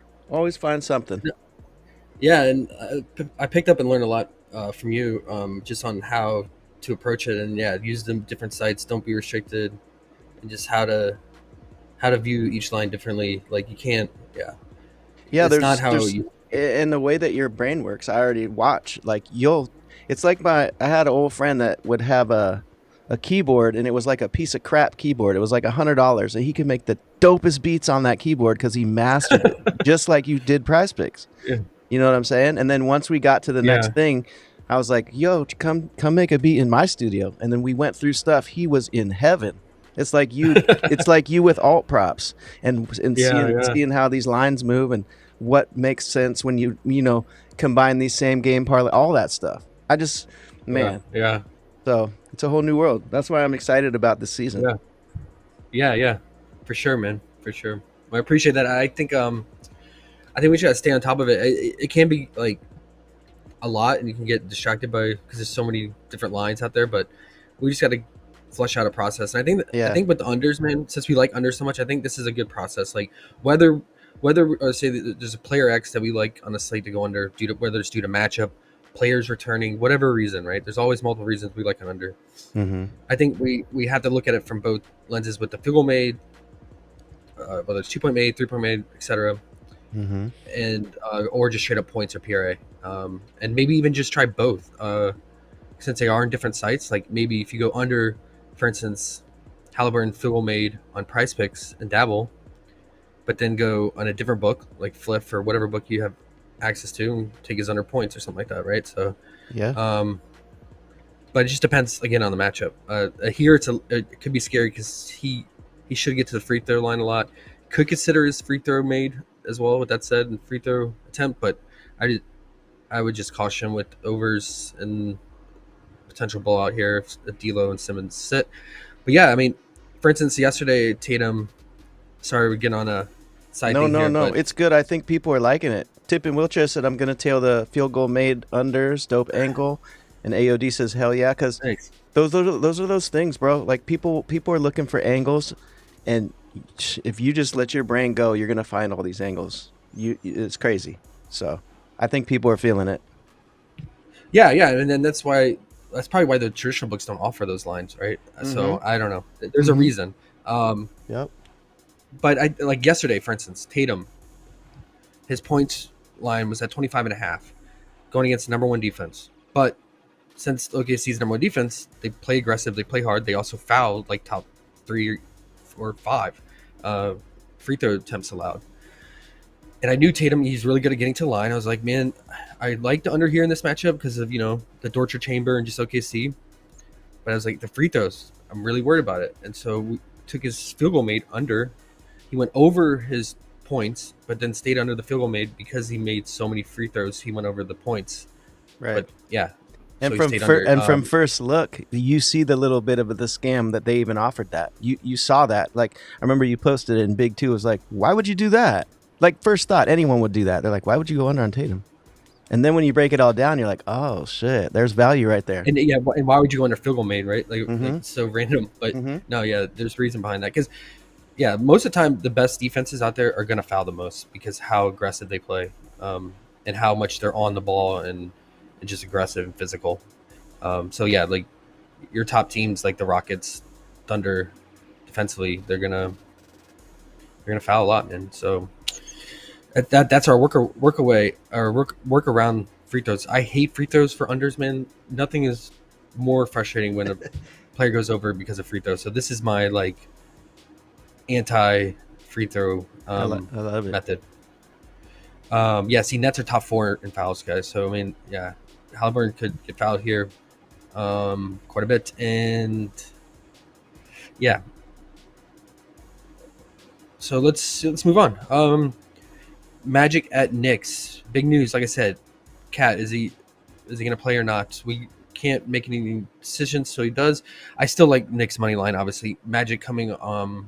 find something. Yeah, and I picked up and learned a lot from you, just on how to approach it, and use them different sites. Don't be restricted, and just how to view each line differently. Like you can't, it's not how you. In the way that your brain works, I already watch. Like it's like I had an old friend that would have a keyboard, and it was like a piece of crap keyboard. It was like $100, and he could make the dopest beats on that keyboard because he mastered it, just like you did PrizePicks. Yeah. You know what I'm saying? And then once we got to the next thing, I was like, "Yo, come make a beat in my studio." And then we went through stuff. He was in heaven. It's like you. It's like you with alt props and seeing how these lines move and what makes sense when you combine these same game parlay, all that stuff. I just So it's a whole new world. That's why I'm excited about this season. Yeah, for sure, man, for sure. I appreciate that. I think we should stay on top of it. It can be like a lot, and you can get distracted because there's so many different lines out there. But we just got to flesh out a process. And I think with the unders, man, since we like unders so much, I think this is a good process. Like whether say that there's a player X that we like on a slate to go under whether it's due to matchup, players returning, whatever reason, right? There's always multiple reasons we like an under. I think we have to look at it from both lenses, with the field goal made, whether it's 2-point made, 3-point made, etc. And or just straight up points or PRA, and maybe even just try both, since they are in different sites. Like maybe if you go under, for instance, Halliburton field goal made on PrizePicks and dabble, but then go on a different book like Fliff or whatever book you have access to and take his under points or something like that, right? So but it just depends again on the matchup. Here it could be scary because he should get to the free throw line a lot. Could consider his free throw made as well, with that said, and free throw attempt, but I would just caution with overs and potential blowout here if D'Lo and Simmons sit. But I mean, for instance, yesterday Tatum. Sorry, we get on a side. No, it's good. I think people are liking it. Tip and Wheelchair said I'm gonna tail the field goal made unders, dope angle, and AOD says hell yeah, because those are those things, bro. Like people are looking for angles, and if you just let your brain go, you're gonna find all these angles. It's crazy. So I think people are feeling it. Yeah, and then that's probably why the traditional books don't offer those lines, right? So I don't know. There's a reason. But I like yesterday, for instance, Tatum, his points line was at 25.5, going against the number one defense. But since OKC's number one defense, they play aggressive, they play hard. They also fouled like top 3 or 5 free throw attempts allowed. And I knew Tatum, he's really good at getting to the line. I was like, man, I like the under here in this matchup because of, the torture chamber and just OKC. But I was like, the free throws, I'm really worried about it. And so we took his field goal made under. He went over his points, but then stayed under the field goal made because he made so many free throws. He went over the points. Right. But And from first look, you see the little bit of the scam that they even offered that. You saw that. Like, I remember you posted it in Big 2. It was like, why would you do that? Like, first thought, anyone would do that. They're like, why would you go under on Tatum? And then when you break it all down, you're like, oh, shit, there's value right there. And why would you go under field goal made, right? Like, it's so random. But there's reason behind that. Because, most of the time, the best defenses out there are going to foul the most because how aggressive they play, and how much they're on the ball and just aggressive and physical. Like your top teams like the Rockets, Thunder, defensively, they're gonna foul a lot, man. So that's our work around free throws. I hate free throws for unders, man. Nothing is more frustrating when a player goes over because of free throws. So this is my like anti free throw I love it. method. Nets are top 4 in fouls, guys. So I mean, Halliburton could get fouled here quite a bit, and So let's move on. Magic at Knicks. Big news, like I said. Cat, is he going to play or not? We can't make any decisions, so he does. I still like Knicks money line, obviously. Magic coming off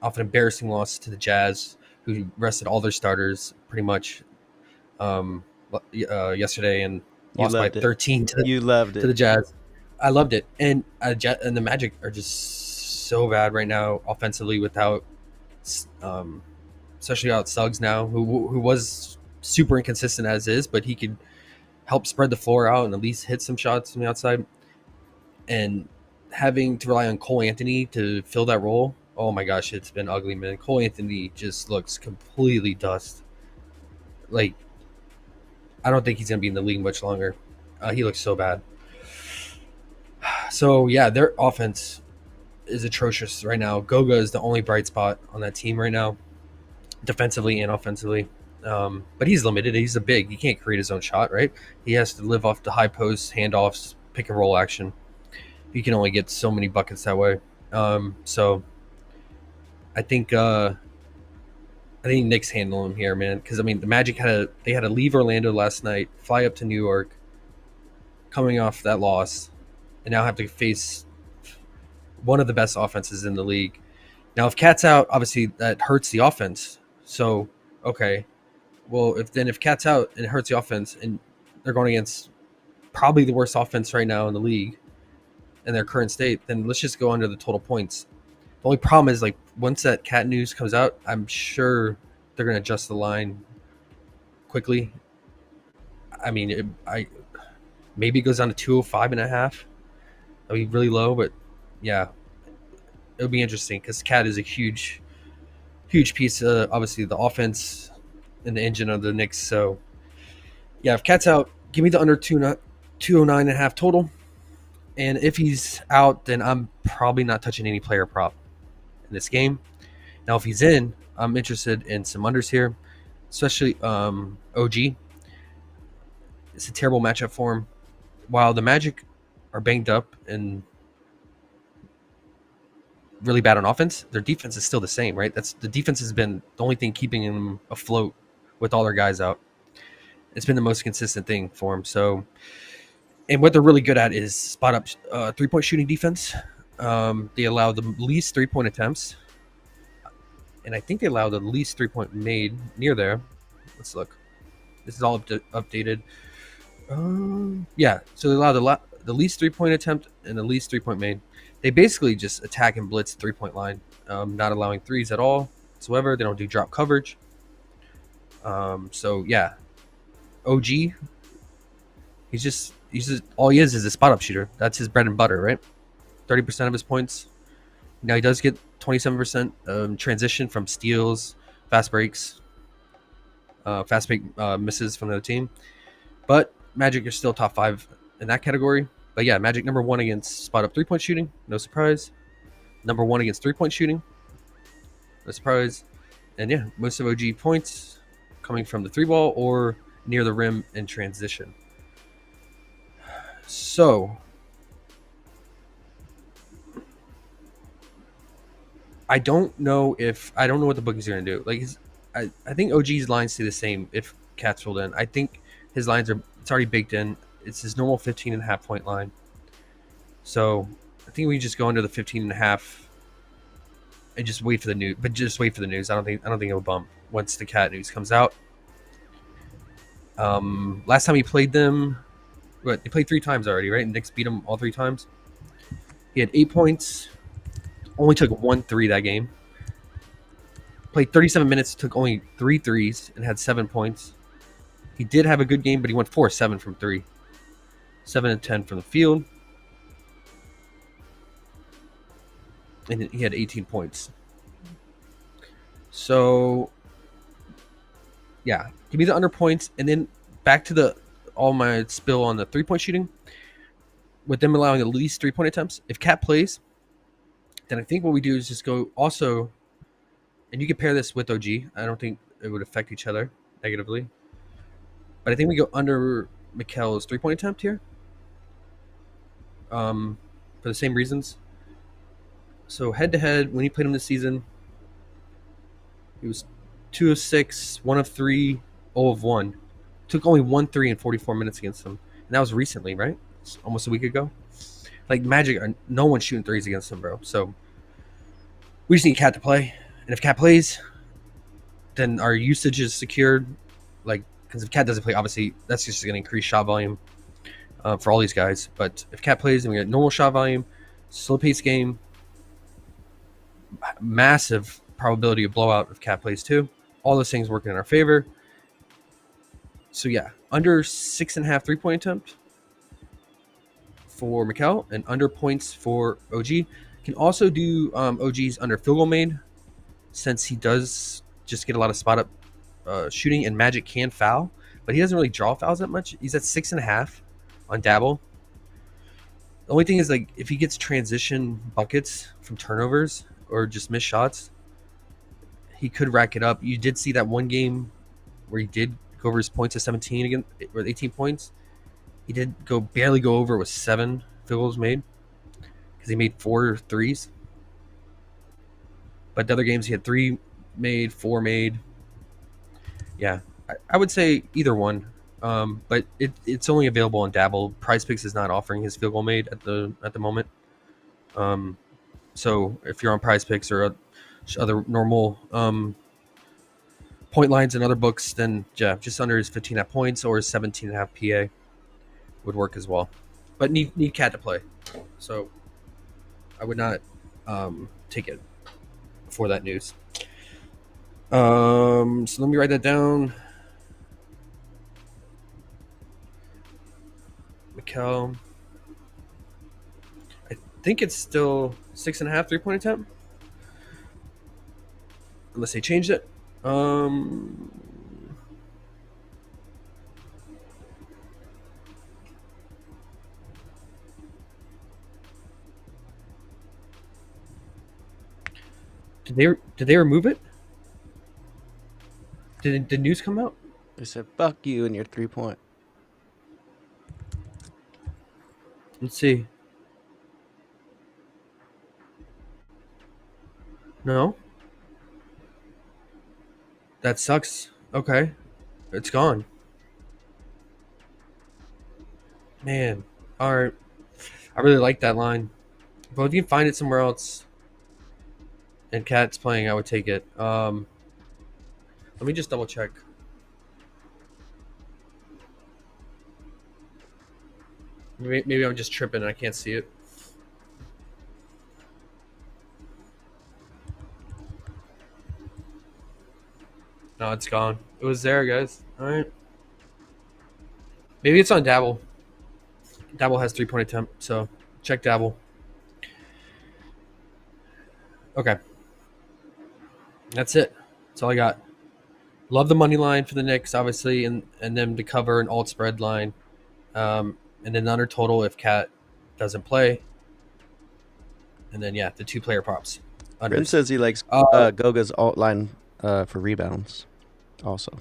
an embarrassing loss to the Jazz, who rested all their starters pretty much yesterday and lost by 13 to the Jazz. I loved it, and the Magic are just so bad right now offensively without, especially without Suggs now, who was super inconsistent as is, but he could help spread the floor out and at least hit some shots from the outside. And having to rely on Cole Anthony to fill that role, oh my gosh, it's been ugly, man. Cole Anthony just looks completely dust. Like, I don't think he's going to be in the league much longer. He looks so bad. So, yeah, their offense is atrocious right now. Goga is the only bright spot on that team right now, defensively and offensively. But he's limited. He's a big. He can't create his own shot, right? He has to live off the high post, handoffs, pick and roll action. He can only get so many buckets that way. So I think Knicks handle him here, man. Because I mean, the Magic had to leave Orlando last night, fly up to New York, coming off that loss, and now have to face one of the best offenses in the league. Now, if Cat's out, obviously that hurts the offense. So, okay, well, if Cat's out and it hurts the offense, and they're going against probably the worst offense right now in the league in their current state, then let's just go under the total points. The only problem is, like, once that Cat news comes out, I'm sure they're going to adjust the line quickly. I mean, maybe it goes down to 205.5. That'd be really low, but yeah, it'll be interesting because Cat is a huge piece of, obviously, the offense and the engine of the Knicks. So yeah, if Cat's out, give me the under 209.5 total. And if he's out, then I'm probably not touching any player prop in this game. Now, if he's in, I'm interested in some unders here, especially OG. It's a terrible matchup for him. While the Magic are banged up and really bad on offense, their defense is still the same, right? The defense has been the only thing keeping them afloat with all their guys out. It's been the most consistent thing for them. So, and what they're really good at is spot up 3-point shooting defense. They allow the least 3-point attempts, and I think they allow the least 3-point made near there. Let's look. This is all updated. Yeah, so they allow the least 3-point attempt and the least 3-point made. They basically just attack and blitz 3-point line, not allowing threes at all whatsoever. They don't do drop coverage. So yeah, OG, he's just all he is a spot up shooter. That's his bread and butter, right? 30% of his points. Now he does get 27% transition from steals, fast breaks, fast break misses from the other team. But Magic are still top 5 in that category. But yeah, Magic number 1 against spot up 3-point shooting, no surprise. Number 1 against 3-point shooting, no surprise. And yeah, most of OG points coming from the 3-ball or near the rim in transition. So I don't know what the bookies are going to do. Like, I think OG's lines stay the same if Cat's rolled in. I think his lines it's already baked in. It's his normal 15.5 point line. So I think we just go under the 15.5 and just wait for the news. But just wait for the news. I don't think it'll bump once the Cat news comes out. Last time he played them, they played 3 times already, right? And Knicks beat him all 3 times. He had 8 points. Only took 1 3 that game. Played 37 minutes, took only 3 threes, and had 7 points. He did have a good game, but he went 4-7 from 3. 7 and 10 from the field. And he had 18 points. So, yeah. Give me the under points. And then back to all my spill on the 3-point shooting. With them allowing at least 3-point attempts. If Cat plays, then I think what we do is just go also, and you can pair this with OG. I don't think it would affect each other negatively. But I think we go under Mikel's 3-point attempt here. For the same reasons. So head-to-head, when he played him this season, He was 2 of 6, 1 of 3, 0 of 1. Took only 1 3 in 44 minutes against him. And that was recently, right? It's almost a week ago. Like Magic, no one's shooting threes against him, bro. So we just need Cat to play. And if Cat plays, then our usage is secured. Like, because if Cat doesn't play, obviously that's just going to increase shot volume for all these guys. But if Cat plays, then we get normal shot volume, slow pace game, massive probability of blowout if Cat plays too. All those things working in our favor. So yeah, under 6.5 3-point attempt for Mikel and under points for OG. Can also do OG's under field goal made, since he does just get a lot of spot up shooting, and Magic can foul, but he doesn't really draw fouls that much. He's at 6.5 on Dabble. The only thing is, like, if he gets transition buckets from turnovers or just missed shots, he could rack it up. You did see that one game where he did go over his points to 17 again, or 18 points. He did barely go over with 7 field goals made because he made 4 threes. But the other games he had 3 made, 4 made. Yeah, I would say either one. But it's only available on Dabble. PrizePicks is not offering his field goal made at the moment. So if you're on PrizePicks or other normal point lines and other books, then yeah, just under his 15.5 points or his 17.5 PA would work as well. But need Cat to play, so I would not take it for that news. So let me write that down. Mikel, I think it's still 6.5 3-point attempt, unless they changed it. Did they remove it? Did the news come out? They said, "Fuck you and your 3-point." Let's see. No. That sucks. Okay. It's gone. Man. Alright. I really like that line. But if you can find it somewhere else and Cat's playing, I would take it. Let me just double check. Maybe I'm just tripping and I can't see it. No, it's gone. It was there, guys. All right. Maybe it's on Dabble. Dabble has 3-point attempt, so check Dabble. Okay. That's it. That's all I got. Love the money line for the Knicks, obviously, and them to cover an alt spread line. And then under total if Cat doesn't play. And then, yeah, the 2-player props. Ben says he likes Goga's alt line for rebounds also.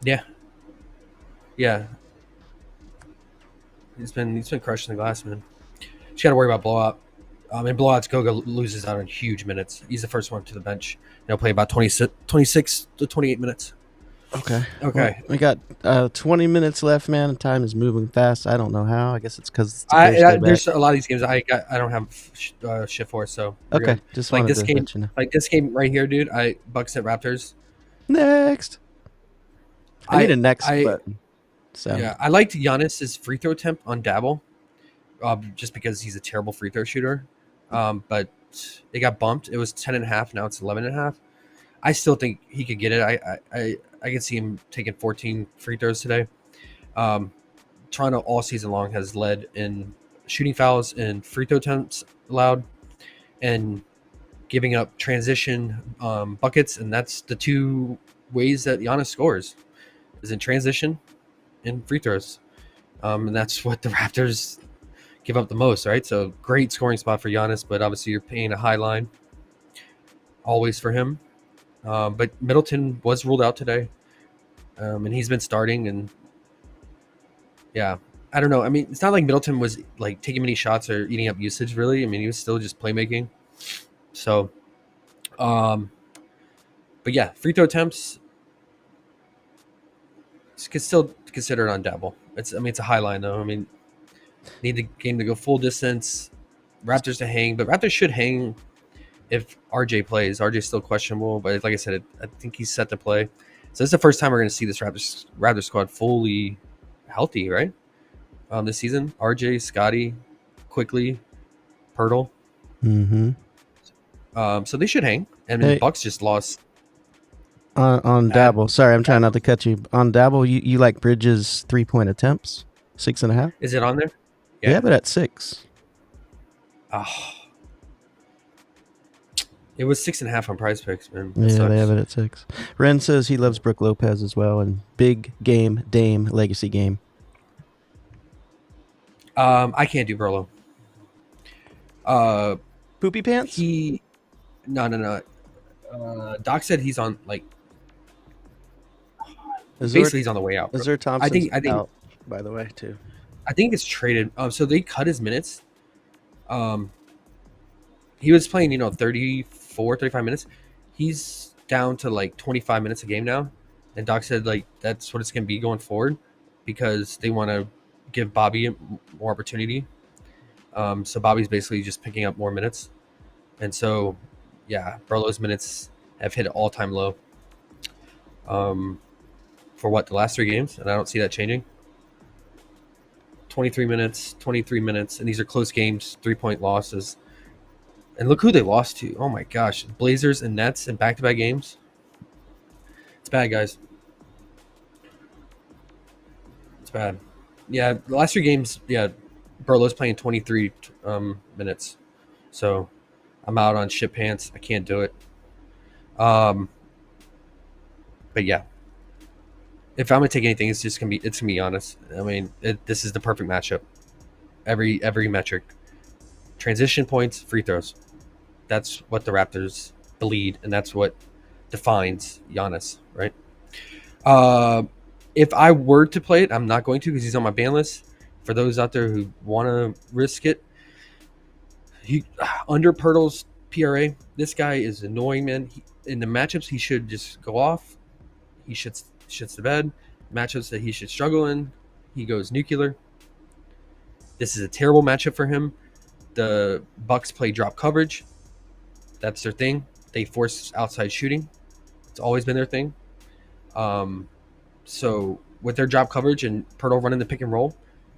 Yeah. Yeah. He's been crushing the glass, man. Just got to worry about blowout. In blowouts, Goga loses out on huge minutes. He's the first one to the bench. He'll play about 26 to 28 minutes. Okay. Okay. Well, we got 20 minutes left, man. Time is moving fast. I don't know how. I guess it's because there's a lot of these games I don't have shit for. So okay. good. Just like wanted this to game, let you know. like this game right here, dude. Bucks at Raptors. Next. I need a next button. So yeah, I liked Giannis's free throw attempt on Dabble, just because he's a terrible free throw shooter. But it got bumped. It was 10.5. Now it's 11.5. I still think he could get it. I can see him taking 14 free throws today. Toronto all season long has led in shooting fouls and free throw attempts allowed, and giving up transition buckets, and that's the 2 ways that Giannis scores, is in transition and free throws. And that's what the Raptors give up the most, right? So great scoring spot for Giannis, but obviously you're paying a high line always for him. But Middleton was ruled out today, and he's been starting. And yeah, I don't know. I mean, it's not like Middleton was like taking many shots or eating up usage, really. I mean, he was still just playmaking. So But yeah, free throw attempts could still consider it on Dabble. It's a high line though. I mean, need the game to go full distance. Raptors to hang, but Raptors should hang if RJ plays. RJ's still questionable, but like I said, I think he's set to play. So this is the first time we're going to see this Raptors squad fully healthy, right? This season, RJ, Scotty, Quickly, Pirtle. Mm-hmm. So they should hang. And the Bucks just lost. On Dabble. Sorry, I'm trying not to cut you. On Dabble, you like Bridges 3-point attempts? 6.5? Is it on there? Yeah. They have it at 6. Oh. It was 6.5 on PrizePicks, man. That sucks. They have it at 6. Ren says he loves Brook Lopez as well, and big game, Dame, legacy game. I can't do Burlow. Poopy pants? No. Doc said he's on basically he's on the way out. Azur Thompson's I think out, by the way, too. I think it's traded. So they cut his minutes. He was playing, 34, 35 minutes. He's down to 25 minutes a game now. And Doc said that's what it's going to be going forward because they want to give Bobby more opportunity. So Bobby's basically just picking up more minutes. And so, yeah, Burlow's minutes have hit an all-time low for the last 3 games. And I don't see that changing. 23 minutes, and these are close games, 3-point losses. And look who they lost to. Oh, my gosh. Blazers and Nets in back-to-back games. It's bad, guys. It's bad. Yeah, the last 3 games, Burlow's playing 23 minutes. So I'm out on shit pants. I can't do it. But, yeah. If I'm going to take anything, it's going to be honest. I mean, this is the perfect matchup. Every metric. Transition points, free throws. That's what the Raptors bleed, and that's what defines Giannis, right? If I were to play it, I'm not going to because he's on my ban list. For those out there who want to risk it, under Pirtle's PRA, this guy is annoying, man. In the matchups, he should just go off. He shits the bed. Matchups that he should struggle in, he goes nuclear. This is a terrible matchup for him. The Bucks play drop coverage. That's their thing. They force outside shooting. It's always been their thing. So with their drop coverage and Pirtle running the pick and roll,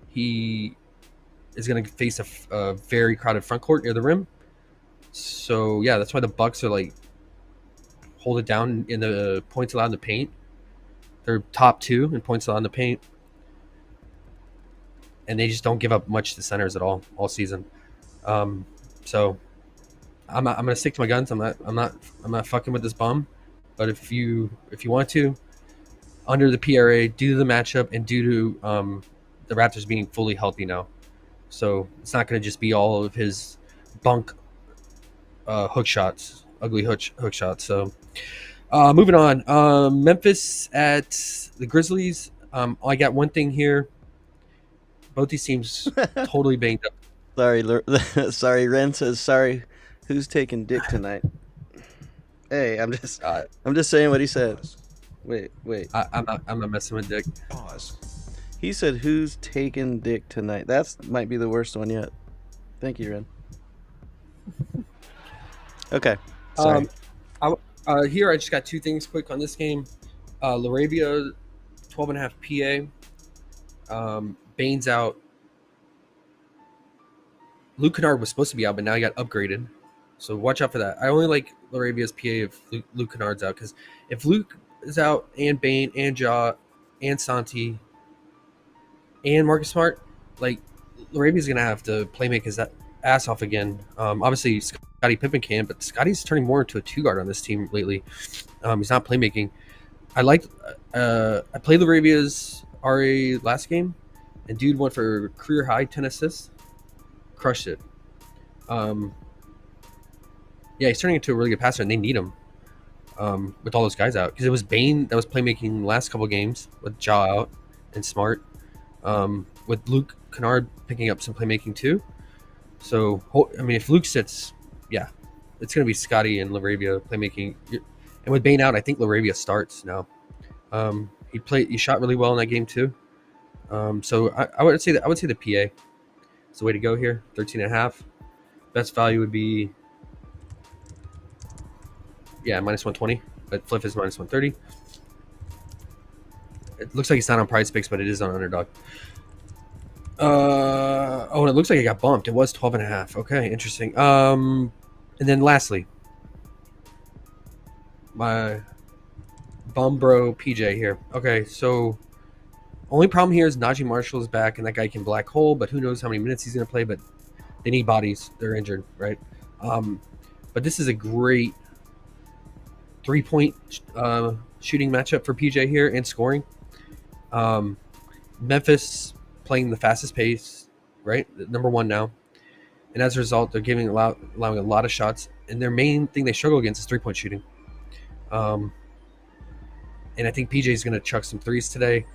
he is going to face a very crowded front court near the rim. So yeah, that's why the Bucks are hold it down in the points allowed in the paint. They're top 2 in points allowed in the paint, and they just don't give up much to centers at all season. So I'm gonna stick to my guns. I'm not fucking with this bum. But if you want to, under the PRA, due to the matchup and due to the Raptors being fully healthy now, so it's not gonna just be all of his bunk hook shots, ugly hook shots. So moving on, Memphis at the Grizzlies. I got one thing here. Both these teams totally banged up. Sorry. Ren says sorry. Who's taking dick tonight? Hey, I'm just saying what he said. Wait. I'm not messing with Dick. Pause. He said, "Who's taking dick tonight?" That might be the worst one yet. Thank you, Ren. Okay. Sorry. Here I just got 2 things quick on this game. Laravia, 12.5 PA. Bane's out. Luke Kennard was supposed to be out, but now he got upgraded. So watch out for that. I only like Laravia's PA if Luke Kennard's out, because if Luke is out and Bane and Ja and Santi and Marcus Smart, Laravia's going to have to playmake his ass off again. Obviously, Scottie Pippen can, but Scotty's turning more into a 2-guard on this team lately. He's not playmaking. I played Laravia's RA last game, and dude went for career high 10 assists. Crushed it. Yeah, he's turning into a really good passer, and they need him with all those guys out. Because it was Bane that was playmaking the last couple games with Ja out and Smart. With Luke Kennard picking up some playmaking too. So, I mean, if Luke sits, yeah, it's going to be Scotty and Laravia playmaking. And with Bane out, I think Laravia starts now. He shot really well in that game too. So I would say the PA is the way to go here. 13.5. Best value would be minus 120, but Fliff is minus 130. It looks like it's not on PrizePicks, but it is on Underdog. And it looks like it got bumped. It was 12.5. Okay, interesting. And then lastly, my Bumbro PJ here. Okay, so only problem here is Najee Marshall is back, and that guy can black hole, but who knows how many minutes he's going to play. But they need bodies. They're injured, right? But this is a great 3-point shooting matchup for PJ here and scoring. Memphis playing the fastest pace, right? Number 1 now. And as a result, they're allowing a lot of shots. And their main thing they struggle against is 3-point shooting. And I think PJ is going to chuck some threes today.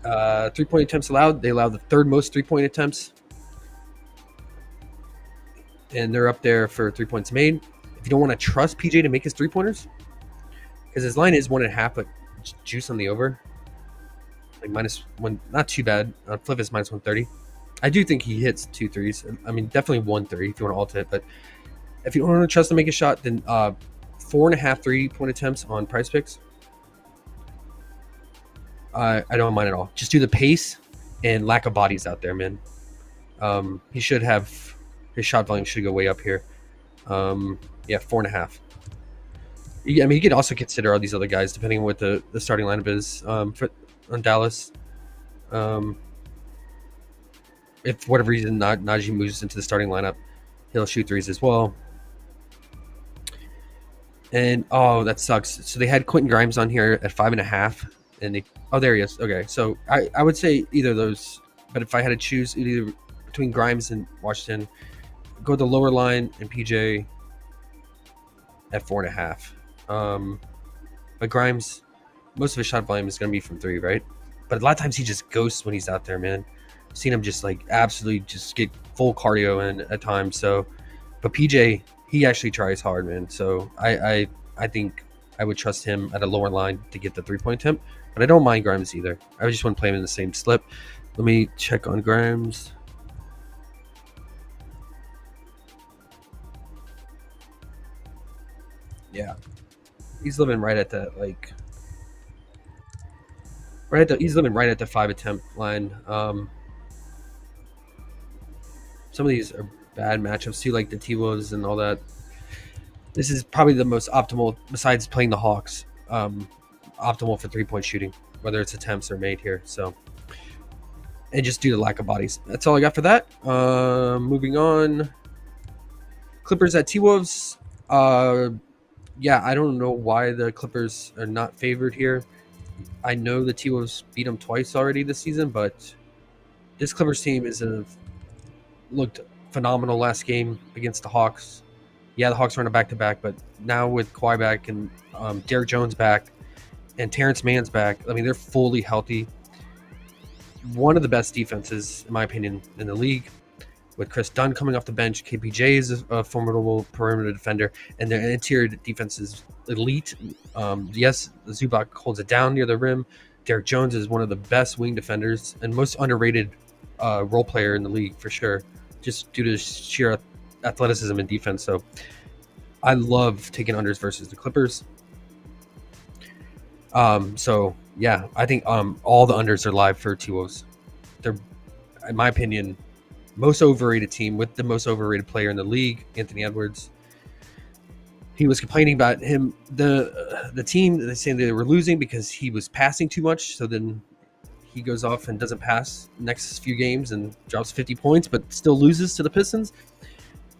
3-point attempts allowed. They allow the 3rd most 3-point attempts. And they're up there for 3 points made. If you don't want to trust PJ to make his 3-pointers, because his line is 1.5, but juice on the over. Like -1, not too bad. Fliff is minus 130. I do think he hits 2 threes. I mean, definitely 1 3 if you want to alt it. But if you don't want to trust to make a shot, then 4.5 3-point attempts on PrizePicks. I don't mind at all. Just do the pace and lack of bodies out there, man. He should have his shot volume should go way up here. 4.5. I mean, you could also consider all these other guys depending on what the starting lineup is on Dallas. If for whatever reason Najee moves into the starting lineup, he'll shoot threes as well. And that sucks. So they had Quentin Grimes on here at 5.5, and there he is. Okay, so I would say either of those, but if I had to choose either between Grimes and Washington, go the lower line and PJ at 4.5. But Grimes, most of his shot volume is going to be from 3, right? But a lot of times he just ghosts when he's out there, man. I've seen him just like absolutely just get full cardio in at times. So, but PJ, he actually tries hard, man. So I think I would trust him at a lower line to get the 3-point attempt. But I don't mind Grimes either. I just want to play him in the same slip. Let me check on Grimes. Yeah, he's living right at that he's living right at the 5 attempt line. Some of these are bad matchups too, like the T-Wolves and all that. This is probably the most optimal, besides playing the Hawks, optimal for 3-point shooting, whether it's attempts or made here. So, and just due to lack of bodies. That's all I got for that. Moving on. Clippers at T-Wolves. Yeah, I don't know why the Clippers are not favored here. I know the T-Wolves beat them twice already this season, but this Clippers team looked phenomenal last game against the Hawks. Yeah, the Hawks are on a back-to-back, but now with Kawhi back and Derek Jones back and Terrence Mann's back, I mean, they're fully healthy. One of the best defenses, in my opinion, in the league. With Chris Dunn coming off the bench, KPJ is a formidable perimeter defender, and their interior defense is elite. Yes, Zubac holds it down near the rim. Derek Jones is one of the best wing defenders and most underrated role player in the league for sure, just due to sheer athleticism and defense. So I love taking unders versus the Clippers. So yeah, I think all the unders are live for T-Wolves. They're, in my opinion, most overrated team with the most overrated player in the league, Anthony Edwards. He was complaining about him, the team. They saying they were losing because he was passing too much. So then he goes off and doesn't pass next few games and drops 50 points, but still loses to the Pistons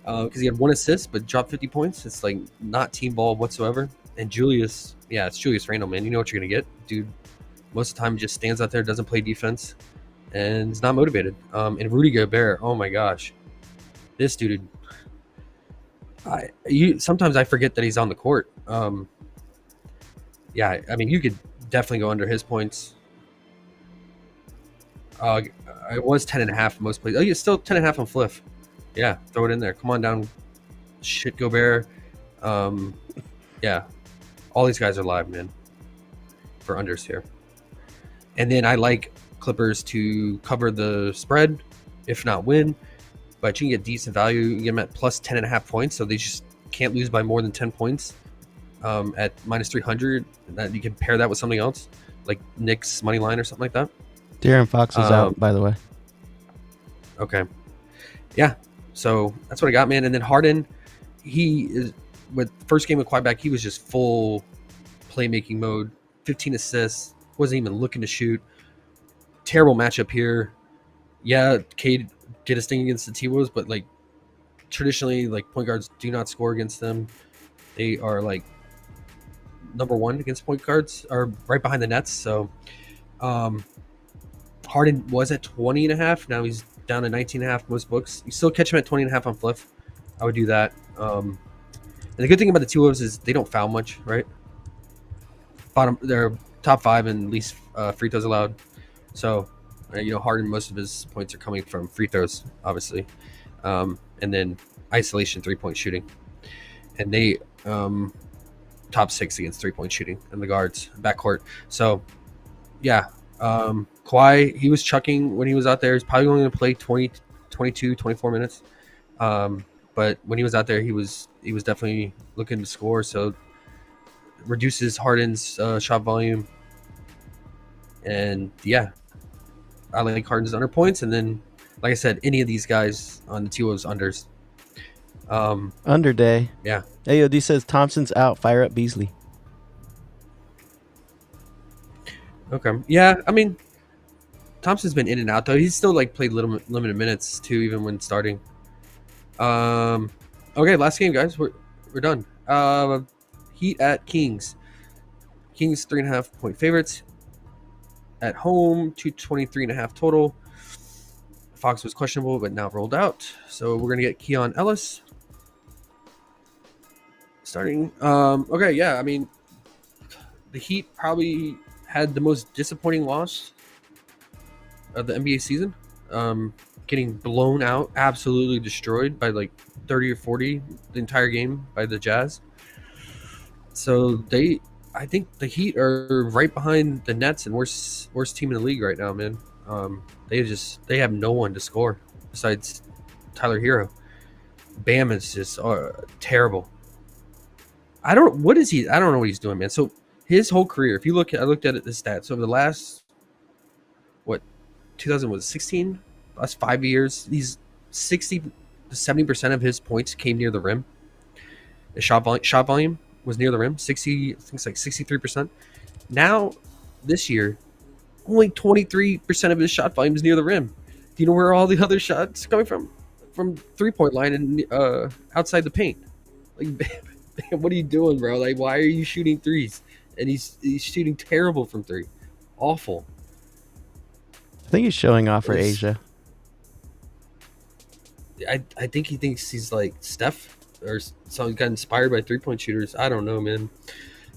because he had 1 assist but dropped 50 points. It's like not team ball whatsoever. And Julius, yeah, it's Julius Randle, man. You know what you're gonna get, dude. Most of the time, just stands out there, doesn't play defense, and is not motivated. And Rudy Gobert, oh my gosh, this dude. Sometimes I forget that he's on the court. Yeah, I mean, you could definitely go under his points. It was 10.5 most plays. Oh, yeah, still 10.5 on Fliff. Yeah, throw it in there. Come on down, shit, Gobert. Yeah, all these guys are live, man, for unders here. And then I like Clippers to cover the spread, if not win. But you can get decent value. You can get them at plus 10.5 points, so they just can't lose by more than 10 points at minus 300. That you can pair that with something else, like Knicks money line or something like that. De'Aaron Fox is out, by the way. Okay. Yeah. So that's what I got, man. And then Harden, he is with first game of Quebec, he was just full playmaking mode. 15 assists, wasn't even looking to shoot. Terrible matchup here. Yeah, Cade did his thing against the T-Wolves, but like traditionally, like point guards do not score against them. They are like number one against point guards, are right behind the Nets. So Harden was at 20.5. Now he's down to 19.5 most books. You still catch him at 20.5 on Fliff. I would do that. And the good thing about the T-Wolves is they don't foul much, right? They're top 5 in least free throws allowed. So, Harden, most of his points are coming from free throws, obviously. And then isolation 3-point shooting. And they top 6 against 3-point shooting in the guards, backcourt. So, yeah. Kawhi, he was chucking when he was out there. He's probably only going to play 20, 22, 24 minutes. But when he was out there, he was definitely looking to score. So reduces Harden's shot volume. And yeah, I like Harden's under points. And then, like I said, any of these guys on the T-Wolves unders. Under day. Yeah. AOD says Thompson's out. Fire up Beasley. Okay. Yeah, I mean, Thompson's been in and out though. He's still like played limited minutes too, even when starting. Okay, last game, guys. We're done. Heat at Kings. Kings 3.5 point favorites. At home, 223.5 total. Fox was questionable, but now rolled out. So we're gonna get Keon Ellis starting. Okay, yeah. I mean, the Heat probably had the most disappointing loss of the NBA season. Getting blown out, absolutely destroyed by like 30 or 40 the entire game by the Jazz. So I think the Heat are right behind the Nets and worst team in the league right now, man. They have no one to score besides Tyler Hero. Bam is just terrible. I don't know what he's doing, man. So his whole career, I looked at the stats over the last 2016, last 5 years, these 60 to 70% of his points came near the rim. The shot volume was near the rim, 60, I think it's like 63%. Now, this year, only 23% of his shot volume is near the rim. Do you know where all the other shots coming from? From 3-point line and outside the paint. Like, what are you doing, bro? Like, why are you shooting threes? And he's shooting terrible from 3. Awful. I think he's showing off for Asia. I think he thinks he's like Steph or so. He got inspired by 3-point shooters. I don't know, man.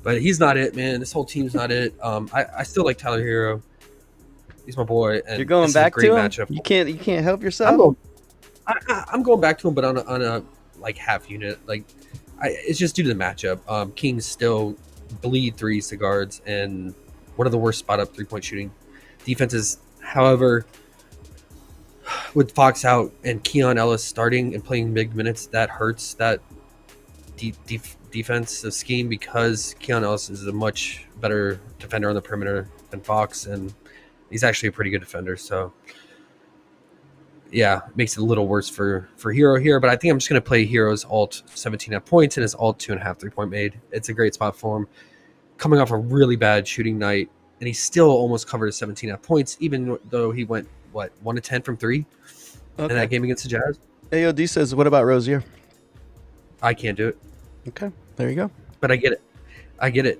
But he's not it, man. This whole team's not it. I still like Tyler Hero. He's my boy. And you're going back to him? Matchup. You can't help yourself? I'm going back to him, but on a like half unit. Like it's just due to the matchup. Kings still bleed threes to guards and one of the worst spot up 3-point shooting defenses. However, with Fox out and Keon Ellis starting and playing big minutes, that hurts that defensive scheme because Keon Ellis is a much better defender on the perimeter than Fox, and he's actually a pretty good defender. So, yeah, it makes it a little worse for Hero here. But I think I'm just going to play Hero's alt 17.5 points and his alt 2.5 3-point made. It's a great spot for him. Coming off a really bad shooting night, and he still almost covered 17.5 points, even though he went, 1 to 10 from 3 in that game against the Jazz. AOD says, what about Rozier? I can't do it. Okay, there you go. But I get it.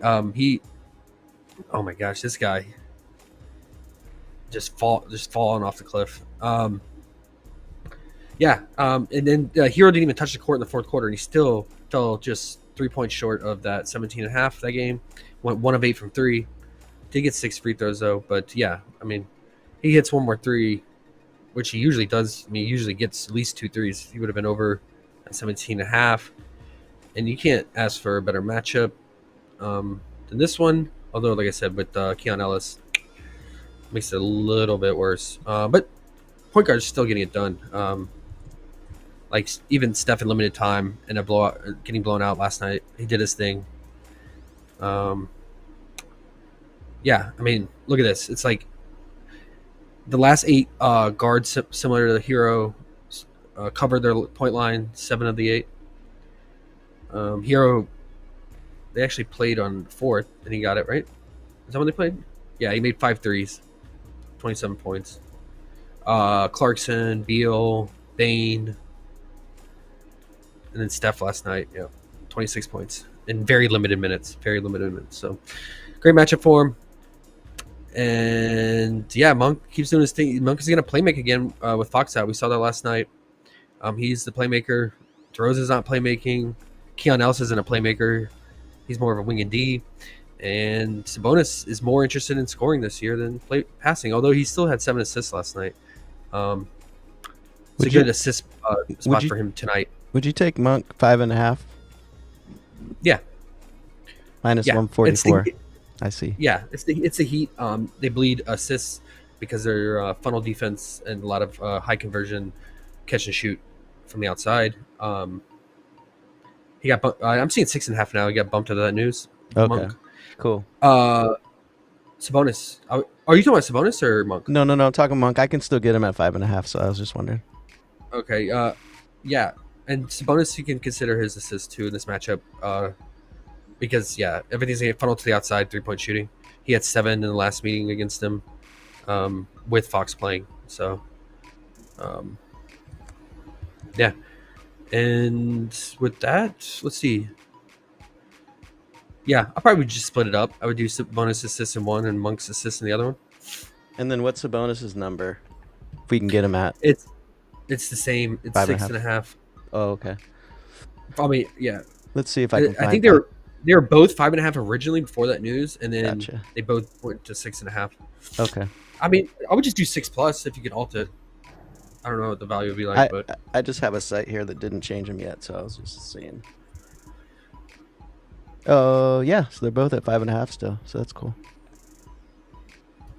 Oh my gosh, this guy just falling off the cliff. And then Hero didn't even touch the court in the fourth quarter, and he still fell just 3 points short of that 17.5 that game. Went 1 of 8 from 3. Did get 6 free throws though, but yeah, I mean, he hits one more 3, which he usually does. I mean, he usually gets at least 2 threes. He would have been over at 17.5. And you can't ask for a better matchup than this one. Although, like I said, with Keon Ellis, makes it a little bit worse. But point guard's still getting it done. Like even Steph in limited time and a blowout, getting blown out last night. He did his thing. Yeah, I mean, look at this. It's like the last 8 guards similar to the Hero covered their point line. 7 of the 8. Hero, they actually played on 4th, and he got it right. Is that when they played? Yeah, he made 5 threes, 27 points. Clarkson, Beal, Bane, and then Steph last night. Yeah, 26 points in very limited minutes. Very limited minutes. So great matchup for him. And yeah, Monk keeps doing his thing. Monk is going to play make again with Fox out. We saw that last night. He's the playmaker. DeRozan's not playmaking. Keon Ellis isn't a playmaker. He's more of a wing and D. And Sabonis is more interested in scoring this year than passing, although he still had 7 assists last night. It's a good assist spot for him tonight. Would you take Monk 5.5? Yeah. Minus 144. I see. Yeah, it's the Heat. They bleed assists because they're funnel defense and a lot of high conversion catch and shoot from the outside. He got. I'm seeing 6.5 now. He got bumped to that news. Okay, Monk. Cool. Sabonis. Are you talking about Sabonis or Monk? No. I'm talking Monk. I can still get him at 5.5. So I was just wondering. Okay. Yeah, and Sabonis you can consider his assist too in this matchup. Because everything's gonna get funneled to the outside 3-point shooting. He had 7 in the last meeting against him, with Fox playing. So, yeah. And with that, let's see. Yeah, I'll probably just split it up. I would do Sabonis assist in one and Monk's assist in the other one. And then what's Sabonis's number? If we can get him at. It's the same. It's 6.5. Oh, okay. I mean, yeah. Let's see if I can. I think they were both 5.5 originally before that news, and then they both went to 6.5. Okay. I mean, I would just do 6+ if you can alt it. I don't know what the value would be like, but I just have a site here that didn't change them yet, so I was just seeing. Oh yeah, so they're both at 5.5 still, so that's cool.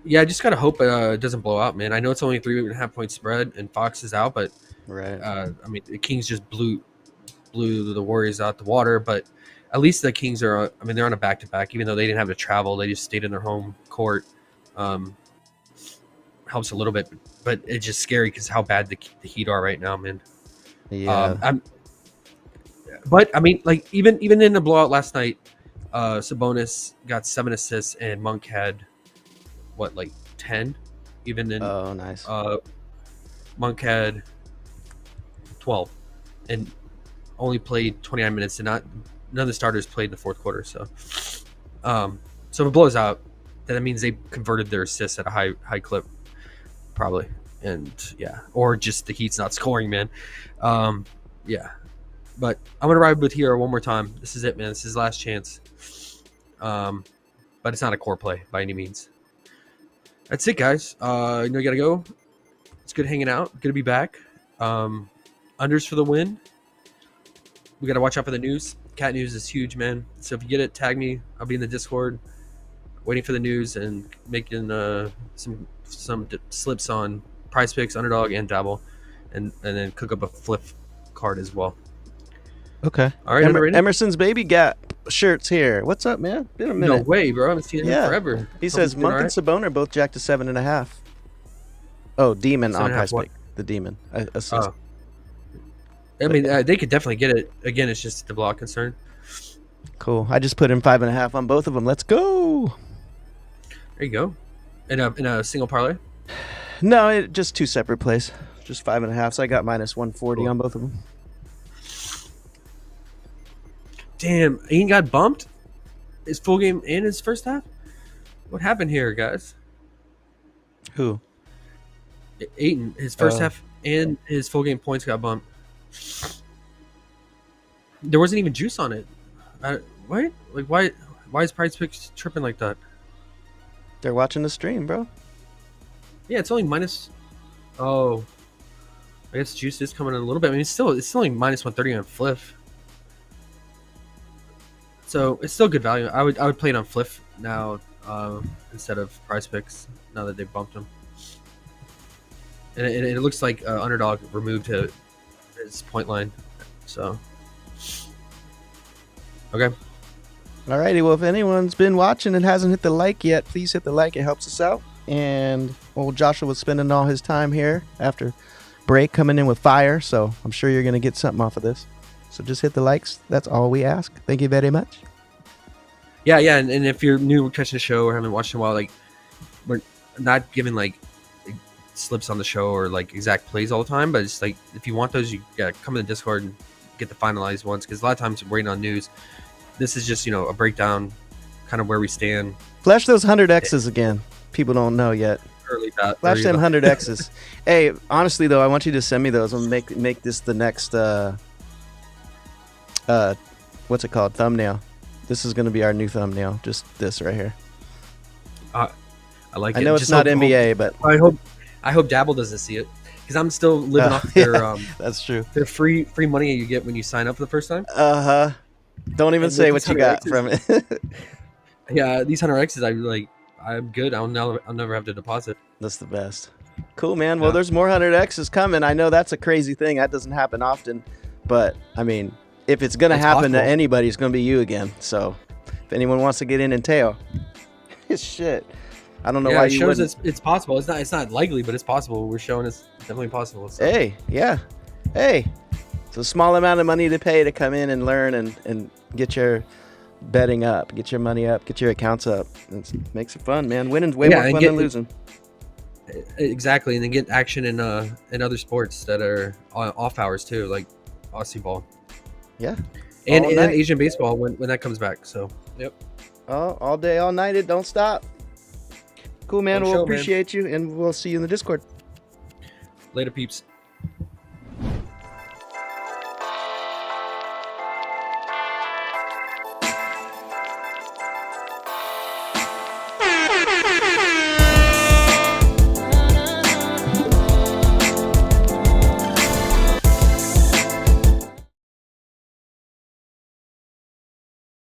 Yeah, I just gotta hope it doesn't blow out, man. I know it's only a 3.5 point spread, and Fox is out, but right. I mean, the Kings just blew the Warriors out the water, but at least the Kings are. I mean, they're on a back-to-back, even though they didn't have to travel. They just stayed in their home court. Helps a little bit, but it's just scary because how bad the Heat are right now, man. Yeah. But I mean, like even in the blowout last night, Sabonis got 7 assists and Monk had 10. Even in nice. Monk had 12 and only played 29 minutes, and none of the starters played in the fourth quarter. So if it blows out, then that means they converted their assists at a high clip. Probably, and or just the Heat's not scoring, man. But I'm gonna ride with Hero one more time. This is it, man. This is his last chance. But it's not a core play by any means. That's it, guys. You gotta go. It's good hanging out. Good to be back. Unders for the win. We gotta watch out for the news. Cat news is huge, man. So if you get it, tag me. I'll be in the Discord, waiting for the news and making some slips on PrizePicks, Underdog, and Dabble, and then cook up a Fliff card as well. Okay. All right. Emerson's Baby Gap shirts here. What's up, man? Been a minute. No way, bro. I haven't seen him in forever. He says Monk and Sabone are both jacked to 7.5. Oh, Demon on PrizePicks. The Demon. I mean, they could definitely get it. Again, it's just the block concern. Cool. I just put in 5.5 on both of them. Let's go. There you go. In a single parlay? No, just 2 separate plays. Just 5.5. So I got minus 140 on both of them. Damn, Ian got bumped? His full game and his first half? What happened here, guys? Who? Ayton, his first half and his full game points got bumped. There wasn't even juice on it. What? Like, why is PrizePicks tripping like that? They're watching the stream, bro. Yeah, it's only minus. Oh, I guess juice is coming in a little bit. I mean, it's only minus 130 on Fliff. So it's still good value. I would play it on Fliff now instead of PrizePicks now that they've bumped them. And it looks like Underdog removed his point line. So okay. Alrighty, well, if anyone's been watching and hasn't hit the like yet, please hit the like. It helps us out. And old Joshua was spending all his time here after break, coming in with fire. So I'm sure you're going to get something off of this. So just hit the likes. That's all we ask. Thank you very much. Yeah. And if you're new catching the show or haven't watched in a while, like, we're not giving like slips on the show or like exact plays all the time, but it's like if you want those, you gotta come in the Discord and get the finalized ones, because a lot of times we're waiting on news. This is just, a breakdown, kind of where we stand. Flash those 100Xs again. People don't know yet. Flash them 100Xs. Hey, honestly though, I want you to send me those. I'm gonna make this the next what's it called? Thumbnail. This is gonna be our new thumbnail. Just this right here. I like it. I know it's not NBA, but I hope Dabble doesn't see it, because I'm still living off their that's true. Their free money you get when you sign up for the first time. Don't even say what you got from it. Yeah, these 100Xs, I'm good. I'll never have to deposit. That's the best. Cool, man. Well, there's more 100Xs coming. I know that's a crazy thing. That doesn't happen often, but I mean, if it's gonna happen to anybody, it's gonna be you again. So, if anyone wants to get in and tail, shit. I don't know why you wouldn't. It's possible. It's not likely, but it's possible. We're showing it's definitely possible. So. Hey, yeah. Hey, it's a small amount of money to pay to come in and learn and get your betting up, get your money up, get your accounts up. It makes it fun, man. Winning's way more fun than losing. Exactly, and then get action in other sports that are off hours too, like Aussie ball. Yeah. And Asian baseball when that comes back. So, yep. Oh, all day, all night, it don't stop. Cool, man. We'll appreciate you, and we'll see you in the Discord. Later, peeps.